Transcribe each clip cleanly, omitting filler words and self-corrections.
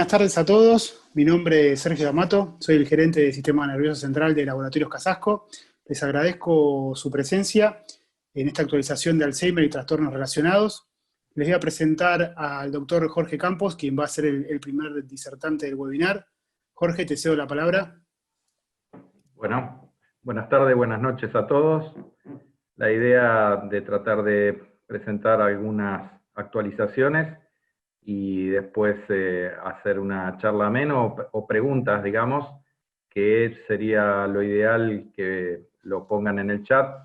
Buenas tardes a todos, mi nombre es Sergio D'Amato, soy el gerente de Sistema Nervioso Central de Laboratorios Casasco. Les agradezco su presencia en esta actualización de Alzheimer y trastornos relacionados. Les voy a presentar al doctor Jorge Campos, quien va a ser el primer disertante del webinar. Jorge, te cedo la palabra. Bueno, buenas tardes, buenas noches a todos. La idea de tratar de presentar algunas actualizaciones y después hacer una charla ameno o preguntas, digamos, que sería lo ideal que lo pongan en el chat,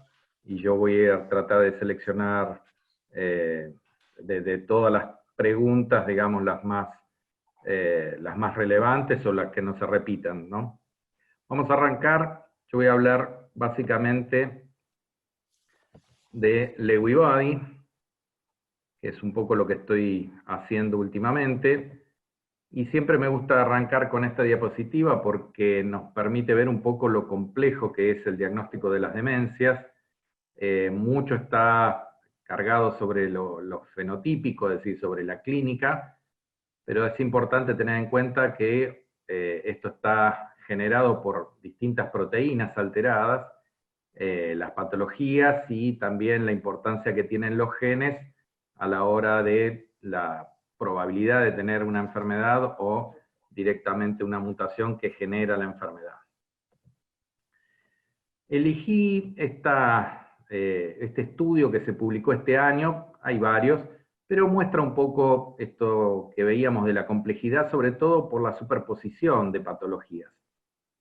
y yo voy a tratar de seleccionar de todas las preguntas, digamos, las más relevantes o las que no se repitan, ¿no? Vamos a arrancar. Yo voy a hablar básicamente de Lewy Body, que es un poco lo que estoy haciendo últimamente, y siempre me gusta arrancar con esta diapositiva porque nos permite ver un poco lo complejo que es el diagnóstico de las demencias. Mucho está cargado sobre lo fenotípico, es decir, sobre la clínica, pero es importante tener en cuenta que esto está generado por distintas proteínas alteradas, las patologías y también la importancia que tienen los genes a la hora de la probabilidad de tener una enfermedad o directamente una mutación que genera la enfermedad. Elegí este estudio que se publicó este año, hay varios, pero muestra un poco esto que veíamos de la complejidad, sobre todo por la superposición de patologías.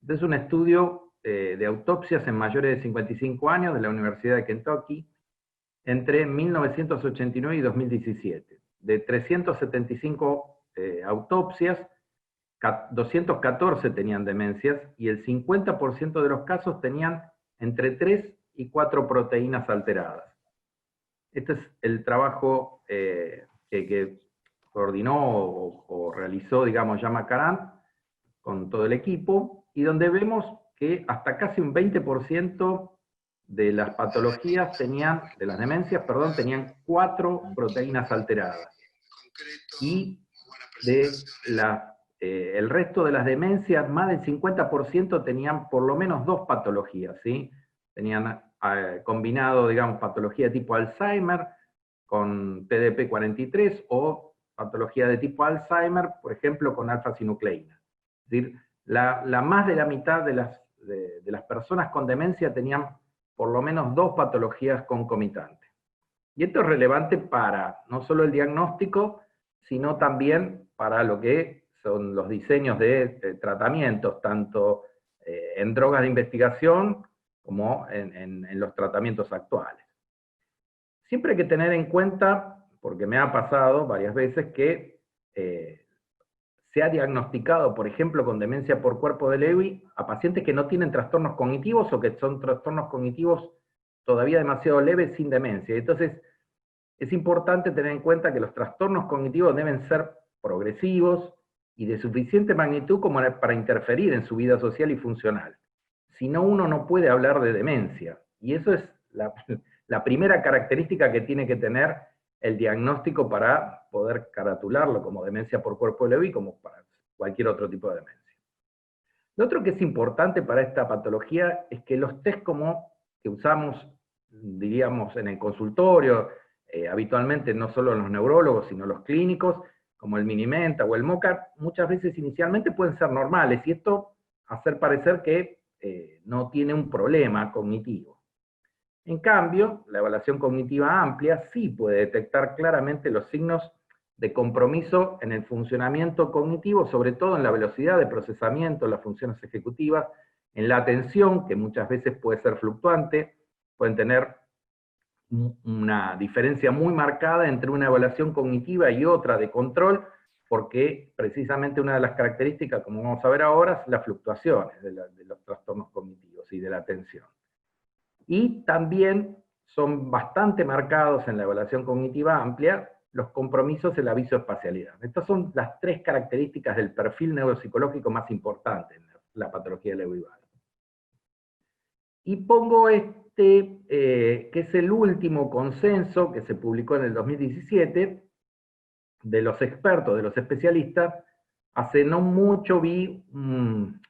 Este es un estudio de autopsias en mayores de 55 años de la Universidad de Kentucky entre 1989 y 2017. De 375 autopsias, 214 tenían demencias y el 50% de los casos tenían entre 3 y 4 proteínas alteradas. Este es el trabajo que coordinó o realizó, digamos, Yama Karant con todo el equipo, y donde vemos que hasta casi un 20% de las patologías de las demencias, perdón, tenían 4 proteínas alteradas. Y el resto de las demencias, más del 50% tenían por lo menos 2 patologías, ¿sí? Tenían combinado, digamos, patología de tipo Alzheimer con TDP-43 o patología de tipo Alzheimer, por ejemplo, con alfa-sinucleína. Es decir, más de la mitad de las personas con demencia tenían por lo menos 2 patologías concomitantes. Y esto es relevante para no solo el diagnóstico, sino también para lo que son los diseños de tratamientos, tanto en drogas de investigación como en los tratamientos actuales. Siempre hay que tener en cuenta, porque me ha pasado varias veces, que se ha diagnosticado, por ejemplo, con demencia por cuerpo de Lewy, a pacientes que no tienen trastornos cognitivos o que son trastornos cognitivos todavía demasiado leves sin demencia. Entonces, es importante tener en cuenta que los trastornos cognitivos deben ser progresivos y de suficiente magnitud como para interferir en su vida social y funcional. Si no, uno no puede hablar de demencia. Y eso es la primera característica que tiene que tener el diagnóstico para poder caratularlo como demencia por cuerpo de Lewy, como para cualquier otro tipo de demencia. Lo otro que es importante para esta patología es que los test que usamos, diríamos, en el consultorio, habitualmente no solo los neurólogos, sino los clínicos, como el Minimenta o el MOCA, muchas veces inicialmente pueden ser normales, y esto hacer parecer que no tiene un problema cognitivo. En cambio, la evaluación cognitiva amplia sí puede detectar claramente los signos de compromiso en el funcionamiento cognitivo, sobre todo en la velocidad de procesamiento, las funciones ejecutivas, en la atención, que muchas veces puede ser fluctuante, pueden tener una diferencia muy marcada entre una evaluación cognitiva y otra de control, porque precisamente una de las características, como vamos a ver ahora, es las fluctuaciones de los trastornos cognitivos y de la atención. Y también son bastante marcados en la evaluación cognitiva amplia los compromisos en la visoespacialidad. Estas son las 3 características del perfil neuropsicológico más importante en la patología de Lewy Body. Y pongo que es el último consenso que se publicó en el 2017, de los expertos, de los especialistas, hace no mucho vi una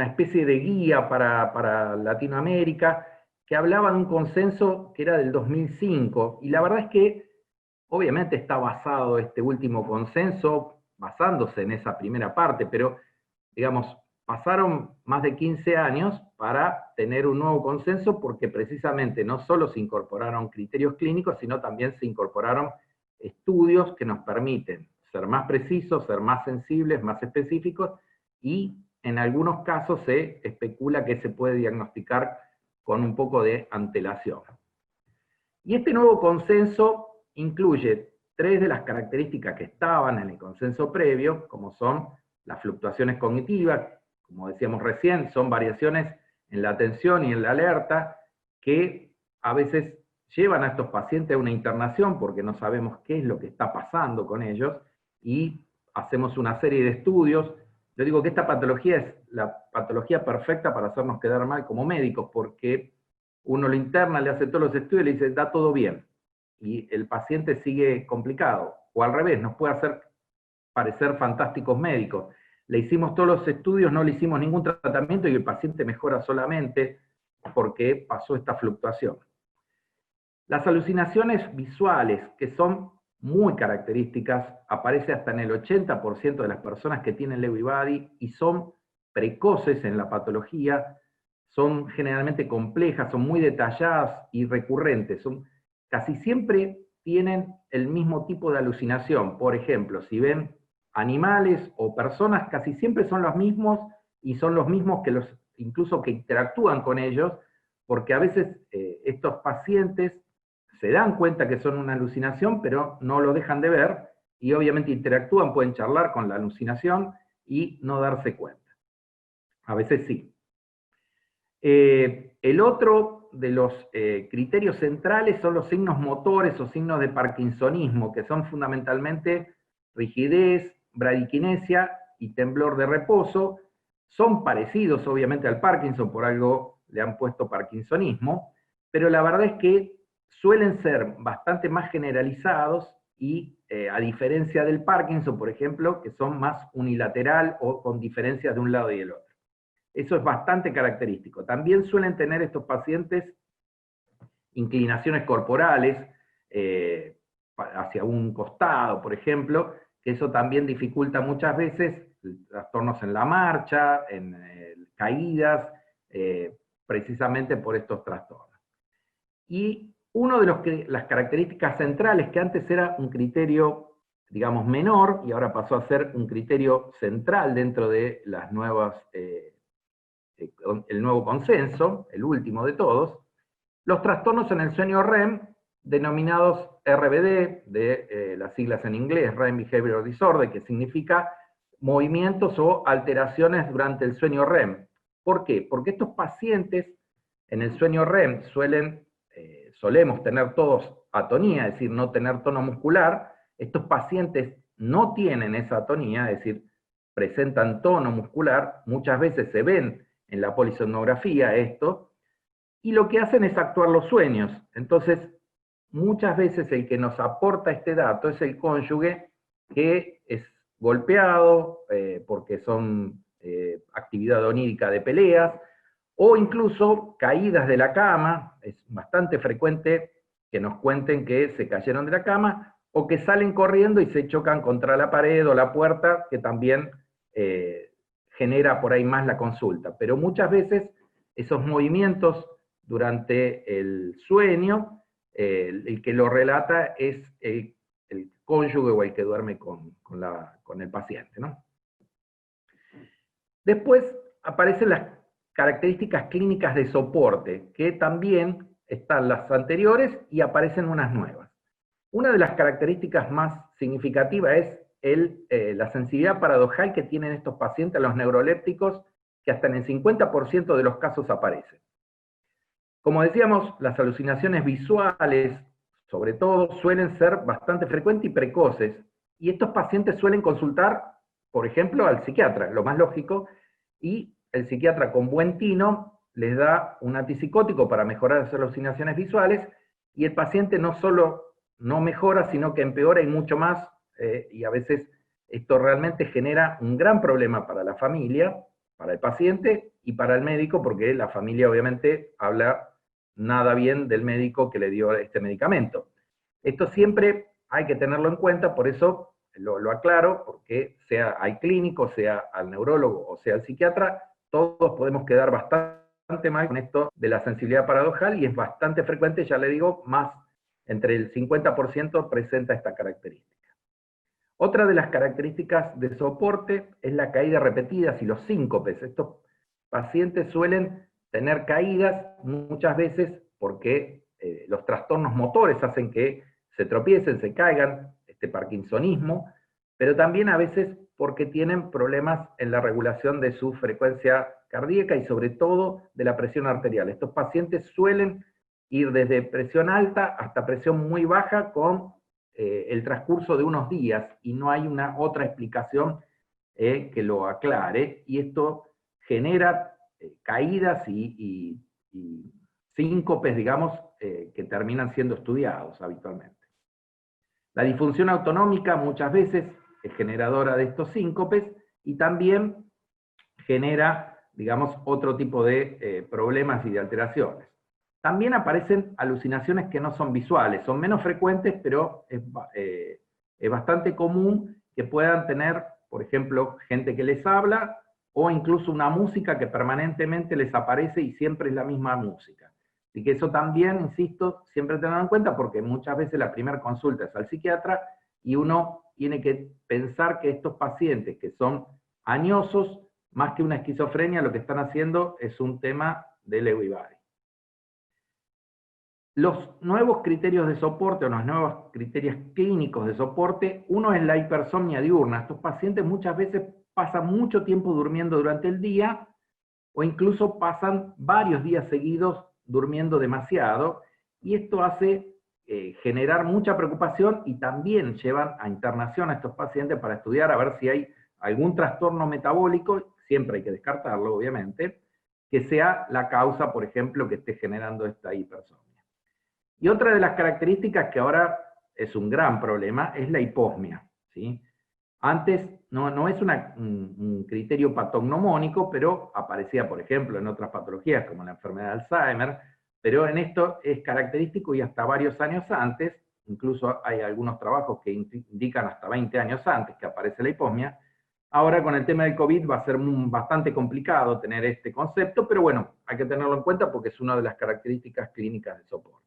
especie de guía para Latinoamérica que hablaba de un consenso que era del 2005, y la verdad es que obviamente está basado este último consenso, basándose en esa primera parte, pero digamos, pasaron más de 15 años para tener un nuevo consenso, porque precisamente no solo se incorporaron criterios clínicos, sino también se incorporaron estudios que nos permiten ser más precisos, ser más sensibles, más específicos, y en algunos casos se especula que se puede diagnosticar con un poco de antelación. Y este nuevo consenso incluye 3 de las características que estaban en el consenso previo, como son las fluctuaciones cognitivas, como decíamos recién, son variaciones en la atención y en la alerta que a veces llevan a estos pacientes a una internación porque no sabemos qué es lo que está pasando con ellos, y hacemos una serie de estudios. Yo digo que esta patología es la patología perfecta para hacernos quedar mal como médicos, porque uno lo interna, le hace todos los estudios y le dice, da todo bien, y el paciente sigue complicado. O al revés, nos puede hacer parecer fantásticos médicos. Le hicimos todos los estudios, no le hicimos ningún tratamiento y el paciente mejora solamente porque pasó esta fluctuación. Las alucinaciones visuales, que son muy características, aparece hasta en el 80% de las personas que tienen Lewy body y son precoces en la patología, son generalmente complejas, son muy detalladas y recurrentes, casi siempre tienen el mismo tipo de alucinación. Por ejemplo, si ven animales o personas, casi siempre son los mismos, y son los mismos que incluso que interactúan con ellos, porque a veces estos pacientes se dan cuenta que son una alucinación, pero no lo dejan de ver, y obviamente interactúan, pueden charlar con la alucinación y no darse cuenta. A veces sí. El otro de los criterios centrales son los signos motores o signos de parkinsonismo, que son fundamentalmente rigidez, bradiquinesia y temblor de reposo. Son parecidos obviamente al Parkinson, por algo le han puesto parkinsonismo, pero la verdad es que suelen ser bastante más generalizados y a diferencia del Parkinson, por ejemplo, que son más unilateral o con diferencias de un lado y del otro. Eso es bastante característico. También suelen tener estos pacientes inclinaciones corporales hacia un costado, por ejemplo, que eso también dificulta muchas veces trastornos en la marcha, en caídas, precisamente por estos trastornos. Y una de las características centrales, que antes era un criterio, digamos, menor, y ahora pasó a ser un criterio central dentro de las nuevas el nuevo consenso, el último de todos, los trastornos en el sueño REM, denominados RBD, de las siglas en inglés, REM Behavioral Disorder, que significa movimientos o alteraciones durante el sueño REM. ¿Por qué? Porque estos pacientes en el sueño REM solemos tener todos atonía, es decir, no tener tono muscular. Estos pacientes no tienen esa atonía, es decir, presentan tono muscular, muchas veces se ven en la polisomnografía esto, y lo que hacen es actuar los sueños. Entonces, muchas veces el que nos aporta este dato es el cónyuge, que es golpeado porque son actividad onírica de peleas, o incluso caídas de la cama. Es bastante frecuente que nos cuenten que se cayeron de la cama, o que salen corriendo y se chocan contra la pared o la puerta, que también genera por ahí más la consulta. Pero muchas veces esos movimientos durante el sueño, el que lo relata es el cónyuge o el que duerme con el paciente, ¿no? Después aparecen las características clínicas de soporte, que también están las anteriores y aparecen unas nuevas. Una de las características más significativas es la sensibilidad paradojal que tienen estos pacientes a los neurolépticos, que hasta en el 50% de los casos aparecen. Como decíamos, las alucinaciones visuales, sobre todo, suelen ser bastante frecuentes y precoces, y estos pacientes suelen consultar, por ejemplo, al psiquiatra, lo más lógico, y el psiquiatra con buen tino les da un antipsicótico para mejorar las alucinaciones visuales, y el paciente no solo no mejora, sino que empeora y mucho más, y a veces esto realmente genera un gran problema para la familia, para el paciente y para el médico, porque la familia obviamente habla nada bien del médico que le dio este medicamento. Esto siempre hay que tenerlo en cuenta, por eso lo aclaro, porque sea al clínico, sea al neurólogo o sea al psiquiatra, todos podemos quedar bastante mal con esto de la sensibilidad paradojal, y es bastante frecuente, ya le digo, más entre el 50% presenta esta característica. Otra de las características de soporte es la caída repetida y los síncopes. Estos pacientes suelen tener caídas muchas veces porque los trastornos motores hacen que se tropiecen, se caigan, este parkinsonismo, pero también a veces porque tienen problemas en la regulación de su frecuencia cardíaca y sobre todo de la presión arterial. Estos pacientes suelen ir desde presión alta hasta presión muy baja con el transcurso de unos días, y no hay una otra explicación que lo aclare, y esto genera caídas y síncopes, digamos, que terminan siendo estudiados habitualmente. La disfunción autonómica muchas veces es generadora de estos síncopes, y también genera, digamos, otro tipo de problemas y de alteraciones. También aparecen alucinaciones que no son visuales, son menos frecuentes, pero es bastante común que puedan tener, por ejemplo, gente que les habla, o incluso una música que permanentemente les aparece y siempre es la misma música. Así que eso también, insisto, siempre tenerlo en cuenta, porque muchas veces la primera consulta es al psiquiatra, y uno tiene que pensar que estos pacientes que son añosos, más que una esquizofrenia, lo que están haciendo es un tema de Lewy body. Los nuevos criterios de soporte, o los nuevos criterios clínicos de soporte, uno es la hipersomnia diurna. Estos pacientes muchas veces pasan mucho tiempo durmiendo durante el día, o incluso pasan varios días seguidos durmiendo demasiado, y esto hace generar mucha preocupación, y también llevan a internación a estos pacientes para estudiar a ver si hay algún trastorno metabólico, siempre hay que descartarlo obviamente, que sea la causa, por ejemplo, que esté generando esta hipersomnia. Y otra de las características que ahora es un gran problema es la hiposmia, ¿sí? Antes no es un criterio patognomónico, pero aparecía, por ejemplo, en otras patologías como la enfermedad de Alzheimer, pero en esto es característico, y hasta varios años antes, incluso hay algunos trabajos que indican hasta 20 años antes que aparece la hiposmia. Ahora con el tema del COVID va a ser bastante complicado tener este concepto, pero bueno, hay que tenerlo en cuenta porque es una de las características clínicas del soporte.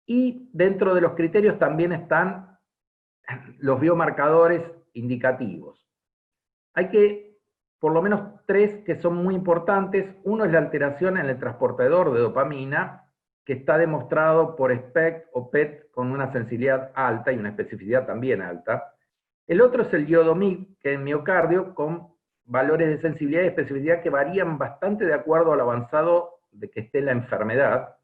Y dentro de los criterios también están los biomarcadores indicativos. Hay por lo menos 3 que son muy importantes. Uno es la alteración en el transportador de dopamina, que está demostrado por SPECT o PET con una sensibilidad alta y una especificidad también alta. El otro es el iodomig, que en miocardio, con valores de sensibilidad y especificidad que varían bastante de acuerdo al avanzado de que esté la enfermedad.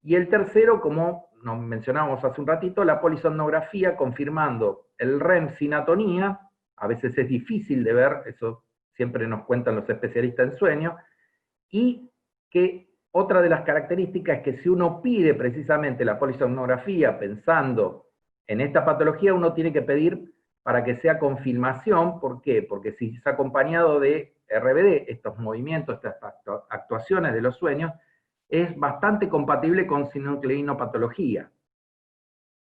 Y el tercero, como nos mencionábamos hace un ratito, la polisomnografía, confirmando el REM sin atonía. A veces es difícil de ver, eso siempre nos cuentan los especialistas en sueño, y que otra de las características es que si uno pide precisamente la polisomnografía pensando en esta patología, uno tiene que pedir para que sea confirmación. ¿Por qué? Porque si es acompañado de RBD, estos movimientos, estas actuaciones de los sueños, es bastante compatible con sinucleinopatología.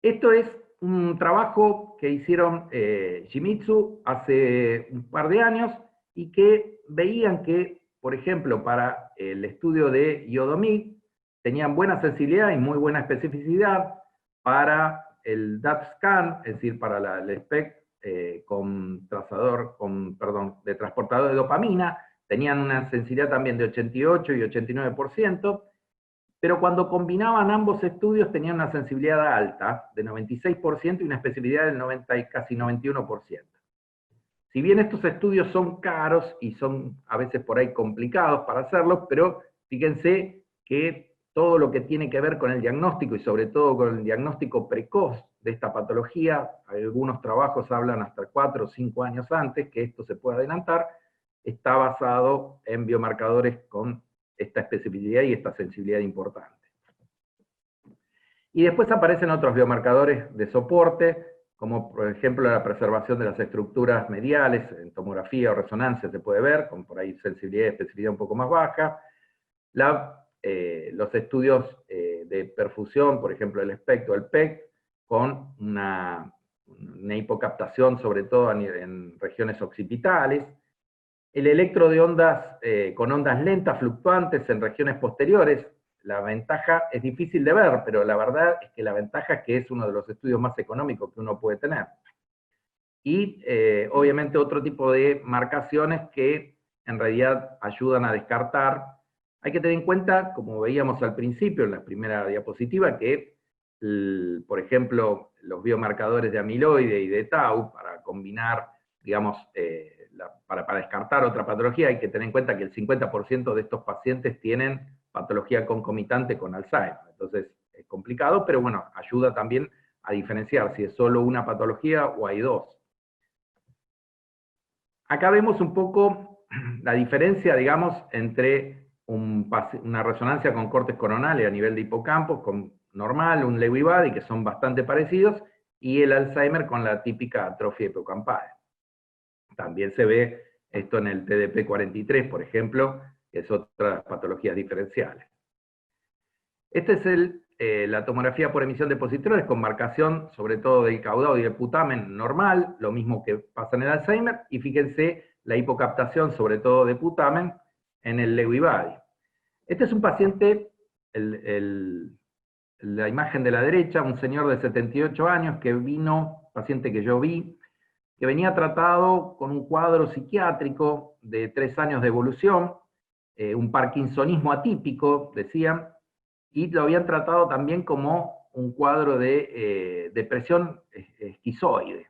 Esto es un trabajo que hicieron Shimizu hace un par de años, y que veían que, por ejemplo, para el estudio de iodomig, tenían buena sensibilidad y muy buena especificidad. Para el DAT-scan, es decir, para el SPECT de transportador de dopamina, tenían una sensibilidad también de 88 y 89%, pero cuando combinaban ambos estudios tenían una sensibilidad alta, de 96%, y una especificidad del 90 y casi 91%. Si bien estos estudios son caros y son a veces por ahí complicados para hacerlos, pero fíjense que todo lo que tiene que ver con el diagnóstico, y sobre todo con el diagnóstico precoz de esta patología, algunos trabajos hablan hasta 4 o 5 años antes que esto se puede adelantar, está basado en biomarcadores con esta especificidad y esta sensibilidad importante. Y después aparecen otros biomarcadores de soporte, como por ejemplo la preservación de las estructuras mediales, en tomografía o resonancia se puede ver, con por ahí sensibilidad y especificidad un poco más baja. Los estudios de perfusión, por ejemplo el SPECT o el PEC, con una hipocaptación sobre todo en regiones occipitales. El electro de ondas con ondas lentas fluctuantes en regiones posteriores. La ventaja es difícil de ver, pero la verdad es que la ventaja es que es uno de los estudios más económicos que uno puede tener. Y obviamente otro tipo de marcaciones que en realidad ayudan a descartar. Hay que tener en cuenta, como veíamos al principio en la primera diapositiva, que por ejemplo los biomarcadores de amiloide y de tau, para combinar, digamos, para descartar otra patología, hay que tener en cuenta que el 50% de estos pacientes tienen patología concomitante con Alzheimer. Entonces es complicado, pero bueno, ayuda también a diferenciar si es solo una patología o hay dos. Acá vemos un poco la diferencia, digamos, entre una resonancia con cortes coronales a nivel de hipocampos, con normal, un Lewy body, que son bastante parecidos, y el Alzheimer con la típica atrofia hipocampal. También se ve esto en el TDP43, por ejemplo, que es otra de las patologías diferenciales. Esta es la tomografía por emisión de positrones con marcación sobre todo del caudado y del putamen normal, lo mismo que pasa en el Alzheimer, y fíjense la hipocaptación sobre todo de putamen en el Lewy body. Este es un paciente, la imagen de la derecha, un señor de 78 años que vino, paciente que yo vi, que venía tratado con un cuadro psiquiátrico de 3 años de evolución, un parkinsonismo atípico, decían, y lo habían tratado también como un cuadro de depresión esquizoide.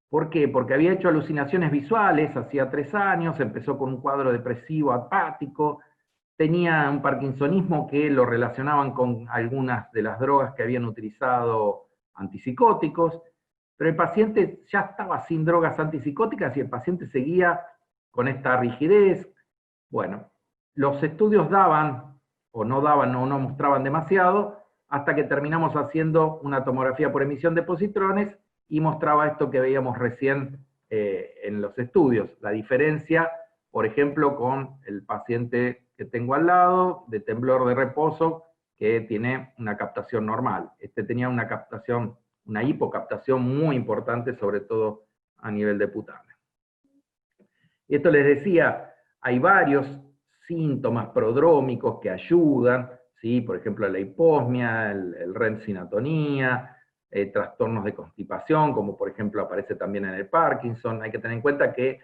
¿Por qué? Porque había hecho alucinaciones visuales hacía 3 años, empezó con un cuadro depresivo apático, tenía un parkinsonismo que lo relacionaban con algunas de las drogas que habían utilizado antipsicóticos, pero el paciente ya estaba sin drogas antipsicóticas y el paciente seguía con esta rigidez. Bueno, los estudios daban, o no daban, o no mostraban demasiado, hasta que terminamos haciendo una tomografía por emisión de positrones y mostraba esto que veíamos recién en los estudios, la diferencia, por ejemplo, con el paciente que tengo al lado, de temblor de reposo, que tiene una captación normal. Este tenía una captación, una hipocaptación muy importante, sobre todo a nivel de putamen. Y esto les decía, hay varios síntomas prodrómicos que ayudan, ¿sí? Por ejemplo la hiposmia, el REM sin atonía, trastornos de constipación, como por ejemplo aparece también en el Parkinson. Hay que tener en cuenta que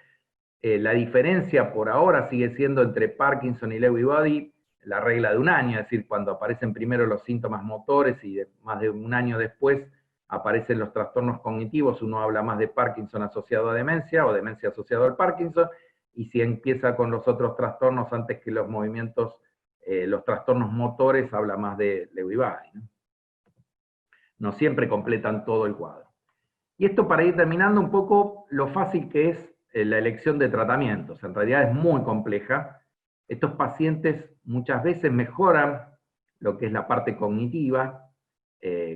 la diferencia por ahora sigue siendo entre Parkinson y Lewy body la regla de un año, es decir, cuando aparecen primero los síntomas motores y más de un año después aparecen los trastornos cognitivos, uno habla más de Parkinson asociado a demencia o demencia asociado al Parkinson, y si empieza con los otros trastornos antes que los movimientos, los trastornos motores, habla más de Lewy body, ¿no? No siempre completan todo el cuadro. Y esto para ir terminando un poco lo fácil que es la elección de tratamientos. En realidad es muy compleja. Estos pacientes muchas veces mejoran lo que es la parte cognitiva,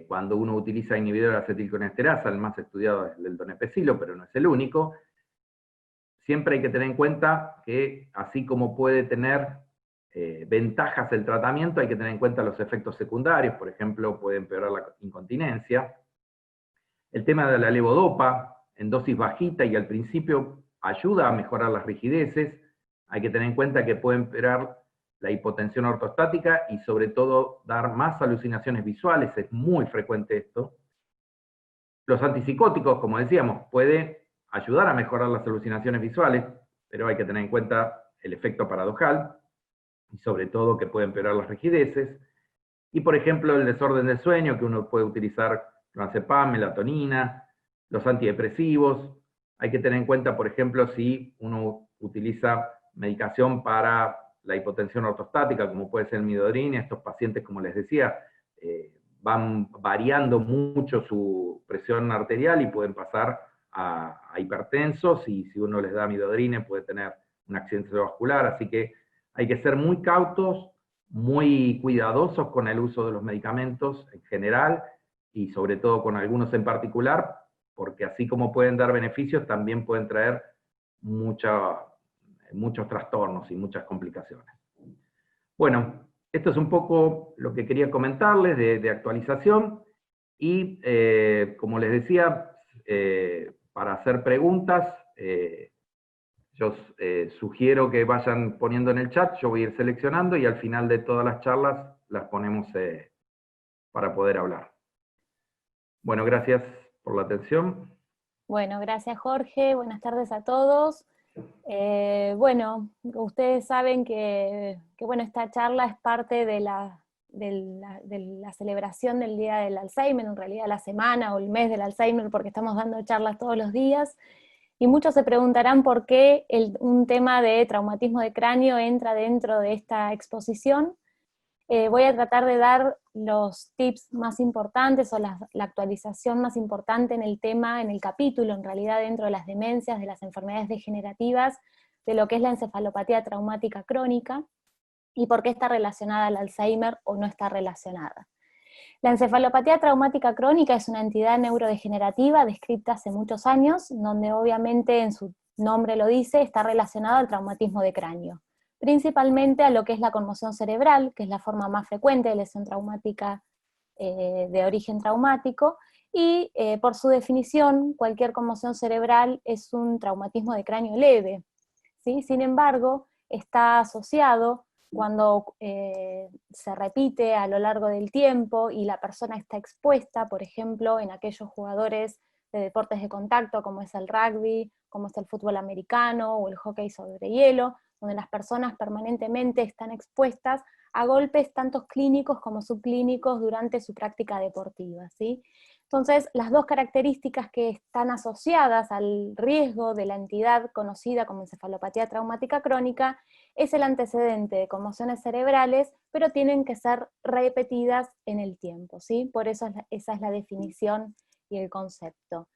cuando uno utiliza inhibidor de acetilcolesterasa, el más estudiado es el donepezilo, pero no es el único. Siempre hay que tener en cuenta que, así como puede tener ventajas el tratamiento, hay que tener en cuenta los efectos secundarios, por ejemplo, puede empeorar la incontinencia. El tema de la levodopa, en dosis bajita y al principio ayuda a mejorar las rigideces, hay que tener en cuenta que puede empeorar la hipotensión ortostática y sobre todo dar más alucinaciones visuales, es muy frecuente esto. Los antipsicóticos, como decíamos, puede ayudar a mejorar las alucinaciones visuales, pero hay que tener en cuenta el efecto paradojal, y sobre todo que puede empeorar las rigideces. Y por ejemplo el desorden del sueño, que uno puede utilizar clonazepam, melatonina, los antidepresivos. Hay que tener en cuenta, por ejemplo, si uno utiliza medicación para la hipotensión ortostática, como puede ser el midodrina. Estos pacientes, como les decía, van variando mucho su presión arterial y pueden pasar a hipertensos, y si uno les da midodrina puede tener un accidente cerebrovascular, así que hay que ser muy cautos, muy cuidadosos con el uso de los medicamentos en general, y sobre todo con algunos en particular, porque así como pueden dar beneficios, también pueden traer muchos trastornos y muchas complicaciones. Bueno, esto es un poco lo que quería comentarles de actualización, y como les decía, para hacer preguntas, yo sugiero que vayan poniendo en el chat, yo voy a ir seleccionando, y al final de todas las charlas las ponemos para poder hablar. Bueno, gracias por la atención. Bueno, gracias Jorge, buenas tardes a todos. Bueno, ustedes saben que bueno, esta charla es parte de la celebración del Día del Alzheimer, en realidad la semana o el mes del Alzheimer, porque estamos dando charlas todos los días, y muchos se preguntarán por qué un tema de traumatismo de cráneo entra dentro de esta exposición. Voy a tratar de dar los tips más importantes o la actualización más importante en el tema, en el capítulo, en realidad dentro de las demencias, de las enfermedades degenerativas, de lo que es la encefalopatía traumática crónica, y por qué está relacionada al Alzheimer o no está relacionada. La encefalopatía traumática crónica es una entidad neurodegenerativa descrita hace muchos años, donde obviamente en su nombre lo dice, está relacionada al traumatismo de cráneo, principalmente a lo que es la conmoción cerebral, que es la forma más frecuente de lesión traumática de origen traumático, y por su definición, cualquier conmoción cerebral es un traumatismo de cráneo leve, ¿sí? Sin embargo, está asociado cuando se repite a lo largo del tiempo y la persona está expuesta, por ejemplo, en aquellos jugadores de deportes de contacto como es el rugby, como es el fútbol americano o el hockey sobre hielo, donde las personas permanentemente están expuestas a golpes tanto clínicos como subclínicos durante su práctica deportiva, ¿sí? Entonces, las dos características que están asociadas al riesgo de la entidad conocida como encefalopatía traumática crónica es el antecedente de conmociones cerebrales, pero tienen que ser repetidas en el tiempo, ¿sí? Por eso esa es la definición y el concepto.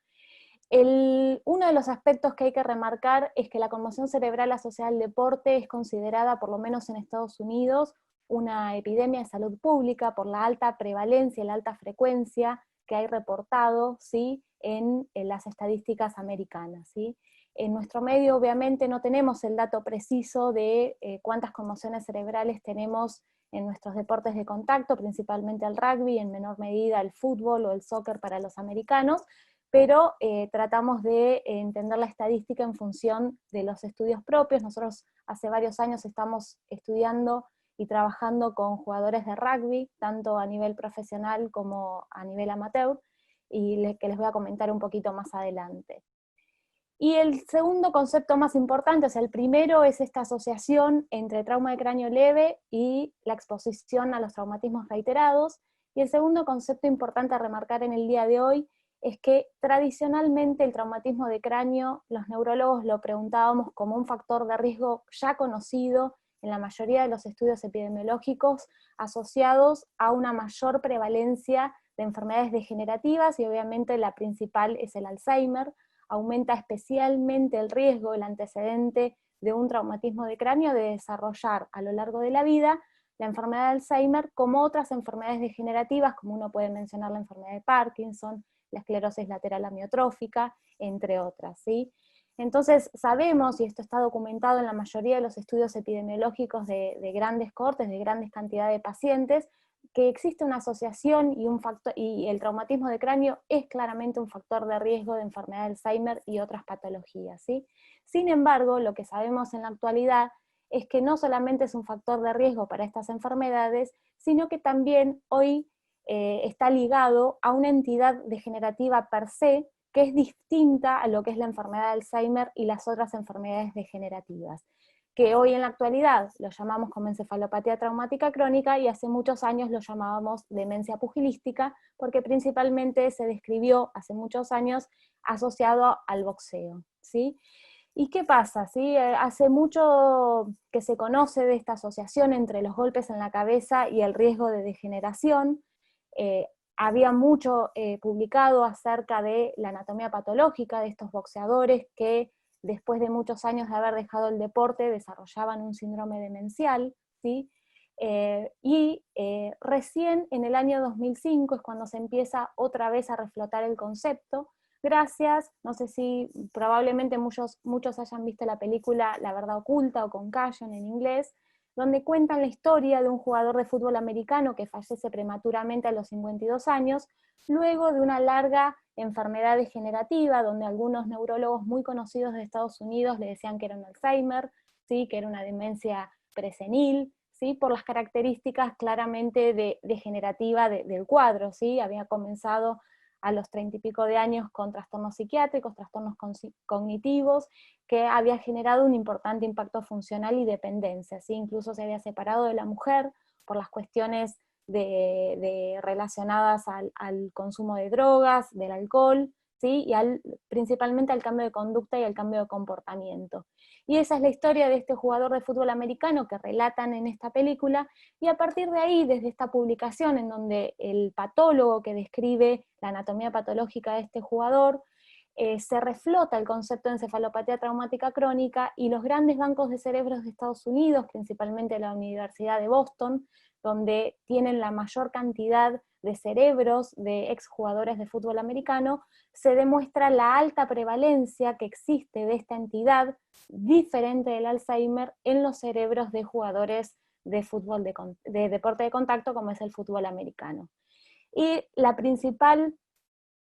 Uno de los aspectos que hay que remarcar es que la conmoción cerebral asociada al deporte es considerada, por lo menos en Estados Unidos, una epidemia de salud pública por la alta prevalencia y la alta frecuencia que hay reportado, ¿sí?, en las estadísticas americanas, ¿sí? En nuestro medio obviamente no tenemos el dato preciso de cuántas conmociones cerebrales tenemos en nuestros deportes de contacto, principalmente el rugby, en menor medida el fútbol o el soccer para los americanos, pero tratamos de entender la estadística en función de los estudios propios. Nosotros hace varios años estamos estudiando y trabajando con jugadores de rugby, tanto a nivel profesional como a nivel amateur, y que les voy a comentar un poquito más adelante. Y el segundo concepto más importante, o sea, el primero es esta asociación entre trauma de cráneo leve y la exposición a los traumatismos reiterados, y el segundo concepto importante a remarcar en el día de hoy es que tradicionalmente el traumatismo de cráneo, los neurólogos lo preguntábamos como un factor de riesgo ya conocido en la mayoría de los estudios epidemiológicos asociados a una mayor prevalencia de enfermedades degenerativas, y obviamente la principal es el Alzheimer. Aumenta especialmente el riesgo, el antecedente de un traumatismo de cráneo, de desarrollar a lo largo de la vida la enfermedad de Alzheimer, como otras enfermedades degenerativas, como uno puede mencionar la enfermedad de Parkinson, la esclerosis lateral amiotrófica, entre otras, ¿sí? Entonces sabemos, y esto está documentado en la mayoría de los estudios epidemiológicos de grandes cohortes, de grandes cantidades de pacientes, que existe una asociación y el traumatismo de cráneo es claramente un factor de riesgo de enfermedad de Alzheimer y otras patologías, ¿sí? Sin embargo, lo que sabemos en la actualidad es que no solamente es un factor de riesgo para estas enfermedades, sino que también hoy está ligado a una entidad degenerativa per se, que es distinta a lo que es la enfermedad de Alzheimer y las otras enfermedades degenerativas, que hoy en la actualidad lo llamamos como encefalopatía traumática crónica, y hace muchos años lo llamábamos demencia pugilística, porque principalmente se describió hace muchos años asociado al boxeo, ¿sí? ¿Y qué pasa? ¿Sí? Hace mucho que se conoce de esta asociación entre los golpes en la cabeza y el riesgo de degeneración. Había mucho publicado acerca de la anatomía patológica de estos boxeadores que después de muchos años de haber dejado el deporte desarrollaban un síndrome demencial, ¿sí? Recién en el año 2005 es cuando se empieza otra vez a reflotar el concepto, gracias, no sé si probablemente muchos hayan visto la película La verdad oculta, o Concussion en inglés, donde cuentan la historia de un jugador de fútbol americano que fallece prematuramente a los 52 años, luego de una larga enfermedad degenerativa, donde algunos neurólogos muy conocidos de Estados Unidos le decían que era un Alzheimer, ¿sí? Que era una demencia presenil, ¿sí? Por las características claramente degenerativa del cuadro, ¿sí? Había comenzado a los 30 y pico de años con trastornos psiquiátricos, trastornos cognitivos, que había generado un importante impacto funcional y dependencia, ¿sí? Incluso se había separado de la mujer por las cuestiones relacionadas al consumo de drogas, del alcohol, ¿sí? Y principalmente al cambio de conducta y al cambio de comportamiento. Y esa es la historia de este jugador de fútbol americano que relatan en esta película, y a partir de ahí, desde esta publicación en donde el patólogo que describe la anatomía patológica de este jugador, se reflota el concepto de encefalopatía traumática crónica, y los grandes bancos de cerebros de Estados Unidos, principalmente la Universidad de Boston, donde tienen la mayor cantidad de cerebros de exjugadores de fútbol americano, se demuestra la alta prevalencia que existe de esta entidad, diferente del Alzheimer, en los cerebros de jugadores de fútbol de deporte de contacto, como es el fútbol americano. Y la principal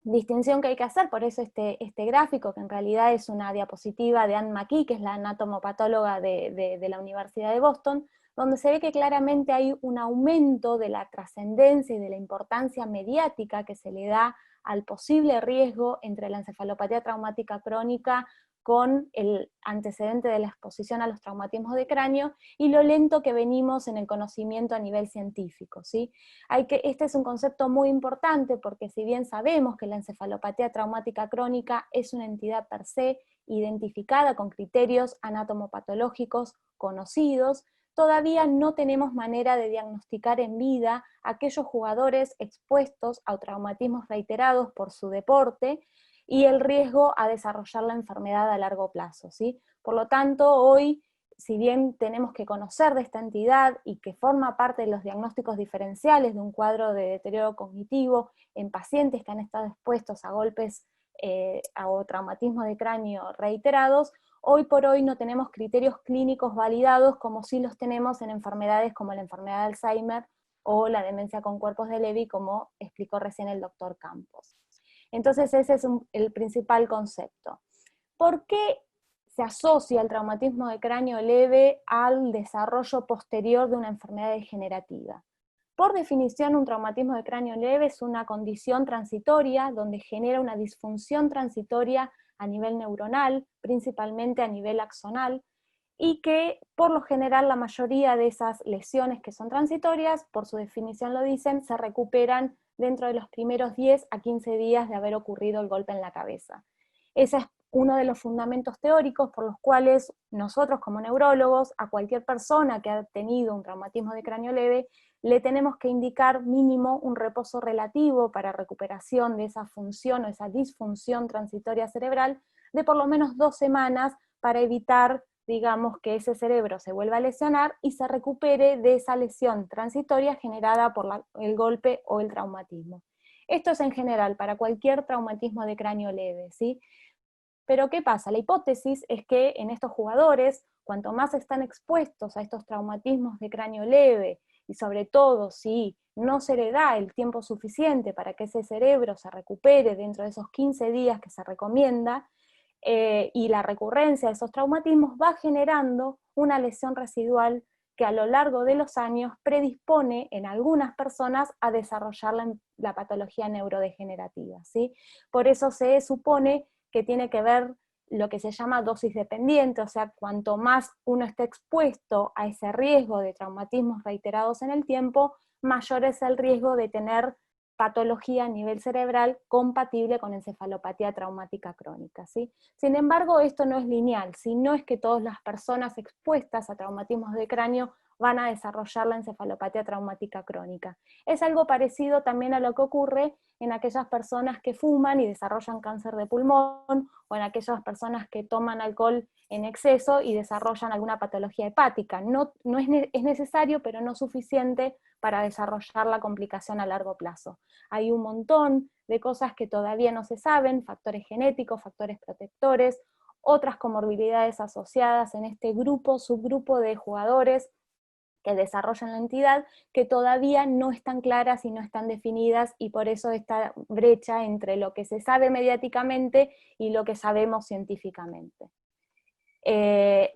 distinción que hay que hacer, por eso este gráfico, que en realidad es una diapositiva de Anne McKee, que es la anatomopatóloga de la Universidad de Boston, donde se ve que claramente hay un aumento de la trascendencia y de la importancia mediática que se le da al posible riesgo entre la encefalopatía traumática crónica con el antecedente de la exposición a los traumatismos de cráneo, y lo lento que venimos en el conocimiento a nivel científico, ¿sí? Este es un concepto muy importante, porque si bien sabemos que la encefalopatía traumática crónica es una entidad per se, identificada con criterios anatomopatológicos conocidos, todavía no tenemos manera de diagnosticar en vida a aquellos jugadores expuestos a traumatismos reiterados por su deporte, y el riesgo a desarrollar la enfermedad a largo plazo, ¿sí? Por lo tanto, hoy, si bien tenemos que conocer de esta entidad y que forma parte de los diagnósticos diferenciales de un cuadro de deterioro cognitivo en pacientes que han estado expuestos a golpes o traumatismos de cráneo reiterados, hoy por hoy no tenemos criterios clínicos validados como sí los tenemos en enfermedades como la enfermedad de Alzheimer o la demencia con cuerpos de Levy, como explicó recién el doctor Campos. Entonces ese es el principal concepto. ¿Por qué se asocia el traumatismo de cráneo leve al desarrollo posterior de una enfermedad degenerativa? Por definición, un traumatismo de cráneo leve es una condición transitoria donde genera una disfunción transitoria a nivel neuronal, principalmente a nivel axonal, y que por lo general la mayoría de esas lesiones que son transitorias, por su definición lo dicen, se recuperan dentro de los primeros 10 a 15 días de haber ocurrido el golpe en la cabeza. Ese es uno de los fundamentos teóricos por los cuales nosotros como neurólogos, a cualquier persona que ha tenido un traumatismo de cráneo leve, le tenemos que indicar mínimo un reposo relativo para recuperación de esa función o esa disfunción transitoria cerebral de por lo menos 2 semanas, para evitar, digamos, que ese cerebro se vuelva a lesionar y se recupere de esa lesión transitoria generada por el golpe o el traumatismo. Esto es en general para cualquier traumatismo de cráneo leve, ¿sí? Pero ¿qué pasa? La hipótesis es que en estos jugadores, cuanto más están expuestos a estos traumatismos de cráneo leve, y sobre todo si no se le da el tiempo suficiente para que ese cerebro se recupere dentro de esos 15 días que se recomienda, y la recurrencia de esos traumatismos va generando una lesión residual que a lo largo de los años predispone en algunas personas a desarrollar la patología neurodegenerativa, ¿sí? Por eso se supone que tiene que ver lo que se llama dosis dependiente, o sea, cuanto más uno esté expuesto a ese riesgo de traumatismos reiterados en el tiempo, mayor es el riesgo de tener patología a nivel cerebral compatible con encefalopatía traumática crónica, ¿sí? Sin embargo, esto no es lineal, sino es que todas las personas expuestas a traumatismos de cráneo van a desarrollar la encefalopatía traumática crónica. Es algo parecido también a lo que ocurre en aquellas personas que fuman y desarrollan cáncer de pulmón, o en aquellas personas que toman alcohol en exceso y desarrollan alguna patología hepática. No es necesario, pero no suficiente para desarrollar la complicación a largo plazo. Hay un montón de cosas que todavía no se saben, factores genéticos, factores protectores, otras comorbilidades asociadas en este grupo, subgrupo de jugadores que desarrollan la entidad, que todavía no están claras y no están definidas, y por eso esta brecha entre lo que se sabe mediáticamente y lo que sabemos científicamente.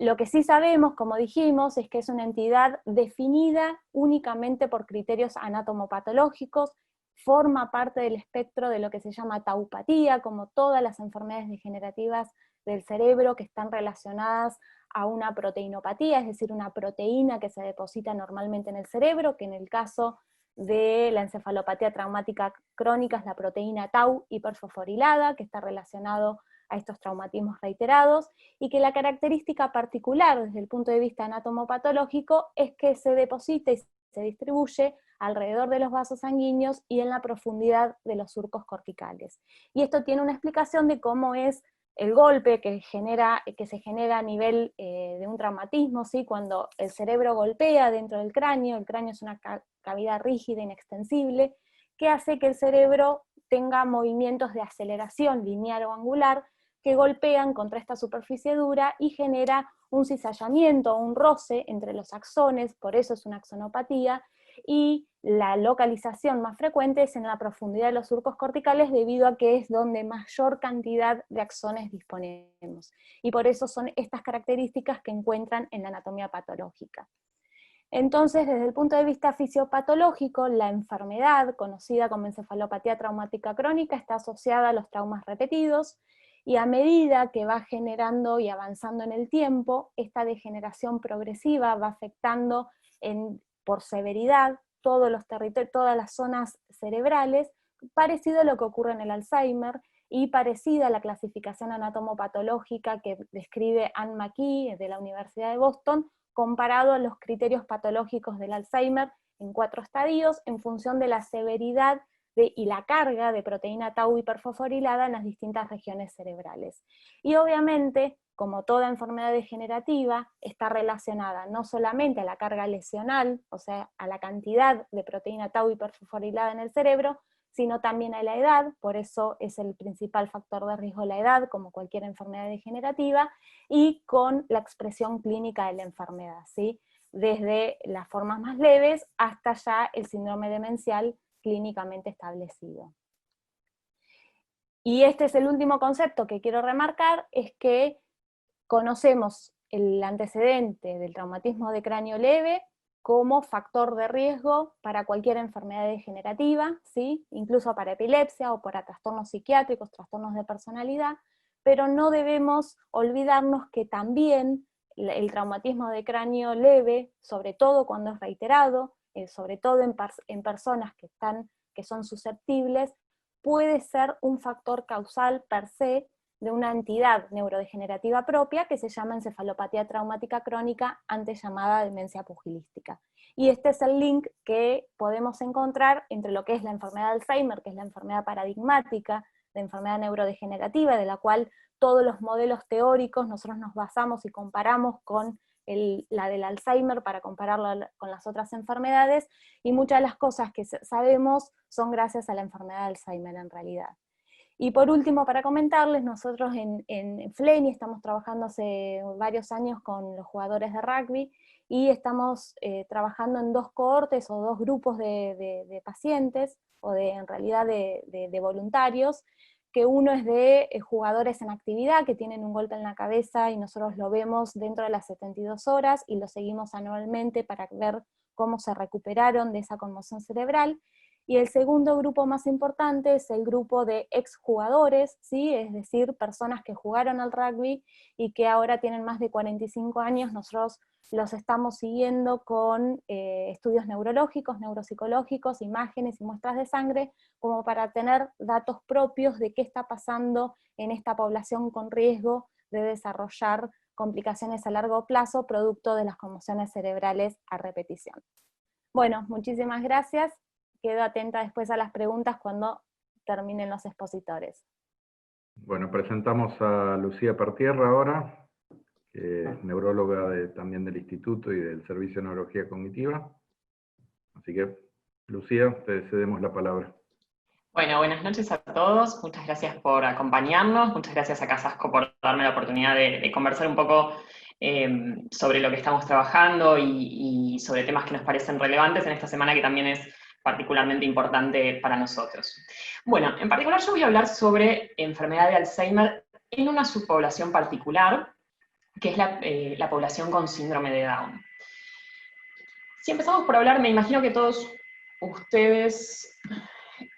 Lo que sí sabemos, como dijimos, es que es una entidad definida únicamente por criterios anatomopatológicos, forma parte del espectro de lo que se llama taupatía, como todas las enfermedades degenerativas del cerebro que están relacionadas a una proteinopatía, es decir, una proteína que se deposita normalmente en el cerebro, que en el caso de la encefalopatía traumática crónica es la proteína tau hiperfosforilada, que está relacionado a estos traumatismos reiterados, y que la característica particular desde el punto de vista anatomopatológico es que se deposita y se distribuye alrededor de los vasos sanguíneos y en la profundidad de los surcos corticales. Y esto tiene una explicación de cómo es el golpe que se genera a nivel de un traumatismo, ¿sí? Cuando el cerebro golpea dentro del cráneo, el cráneo es una cavidad rígida, inextensible, que hace que el cerebro tenga movimientos de aceleración lineal o angular que golpean contra esta superficie dura y genera un cizallamiento, un roce entre los axones, por eso es una axonopatía, y la localización más frecuente es en la profundidad de los surcos corticales debido a que es donde mayor cantidad de axones disponemos. Y por eso son estas características que encuentran en la anatomía patológica. Entonces, desde el punto de vista fisiopatológico, la enfermedad, conocida como encefalopatía traumática crónica, está asociada a los traumas repetidos, y a medida que va generando y avanzando en el tiempo, esta degeneración progresiva va afectando por severidad todos los territorios, todas las zonas cerebrales, parecido a lo que ocurre en el Alzheimer, y parecida a la clasificación anatomopatológica que describe Anne McKee de la Universidad de Boston, comparado a los criterios patológicos del Alzheimer en 4 estadios, en función de la severidad y la carga de proteína tau hiperfosforilada en las distintas regiones cerebrales. Y obviamente, como toda enfermedad degenerativa, está relacionada no solamente a la carga lesional, o sea, a la cantidad de proteína tau hiperfosforilada en el cerebro, sino también a la edad, por eso es el principal factor de riesgo la edad, como cualquier enfermedad degenerativa, y con la expresión clínica de la enfermedad, ¿sí? Desde las formas más leves hasta ya el síndrome demencial clínicamente establecido. Y este es el último concepto que quiero remarcar, es que conocemos el antecedente del traumatismo de cráneo leve como factor de riesgo para cualquier enfermedad degenerativa, ¿sí? Incluso para epilepsia o para trastornos psiquiátricos, trastornos de personalidad, pero no debemos olvidarnos que también el traumatismo de cráneo leve, sobre todo cuando es reiterado, sobre todo en personas que son susceptibles, puede ser un factor causal per se de una entidad neurodegenerativa propia que se llama encefalopatía traumática crónica, antes llamada demencia pugilística. Y este es el link que podemos encontrar entre lo que es la enfermedad de Alzheimer, que es la enfermedad paradigmática de enfermedad neurodegenerativa, de la cual todos los modelos teóricos nosotros nos basamos y comparamos con la del Alzheimer para compararla con las otras enfermedades, y muchas de las cosas que sabemos son gracias a la enfermedad de Alzheimer en realidad. Y por último, para comentarles, nosotros en FLENI estamos trabajando hace varios años con los jugadores de rugby, y estamos trabajando en 2 cohortes o 2 grupos de pacientes, o en realidad de voluntarios, que uno es de jugadores en actividad que tienen un golpe en la cabeza y nosotros lo vemos dentro de las 72 horas y lo seguimos anualmente para ver cómo se recuperaron de esa conmoción cerebral. Y el segundo grupo más importante es el grupo de exjugadores, ¿sí? Es decir, personas que jugaron al rugby y que ahora tienen más de 45 años, nosotros los estamos siguiendo con estudios neurológicos, neuropsicológicos, imágenes y muestras de sangre, como para tener datos propios de qué está pasando en esta población con riesgo de desarrollar complicaciones a largo plazo producto de las conmociones cerebrales a repetición. Bueno, muchísimas gracias. Quedo atenta después a las preguntas cuando terminen los expositores. Bueno, presentamos a Lucía Pertierra ahora, que es neuróloga también del Instituto y del Servicio de Neurología Cognitiva. Así que, Lucía, te cedemos la palabra. Bueno, buenas noches a todos. Muchas gracias por acompañarnos. Muchas gracias a Casasco por darme la oportunidad de conversar un poco sobre lo que estamos trabajando y sobre temas que nos parecen relevantes en esta semana que también es particularmente importante para nosotros. Bueno, en particular yo voy a hablar sobre enfermedad de Alzheimer en una subpoblación particular, que es la población con síndrome de Down. Si empezamos por hablar, me imagino que todos ustedes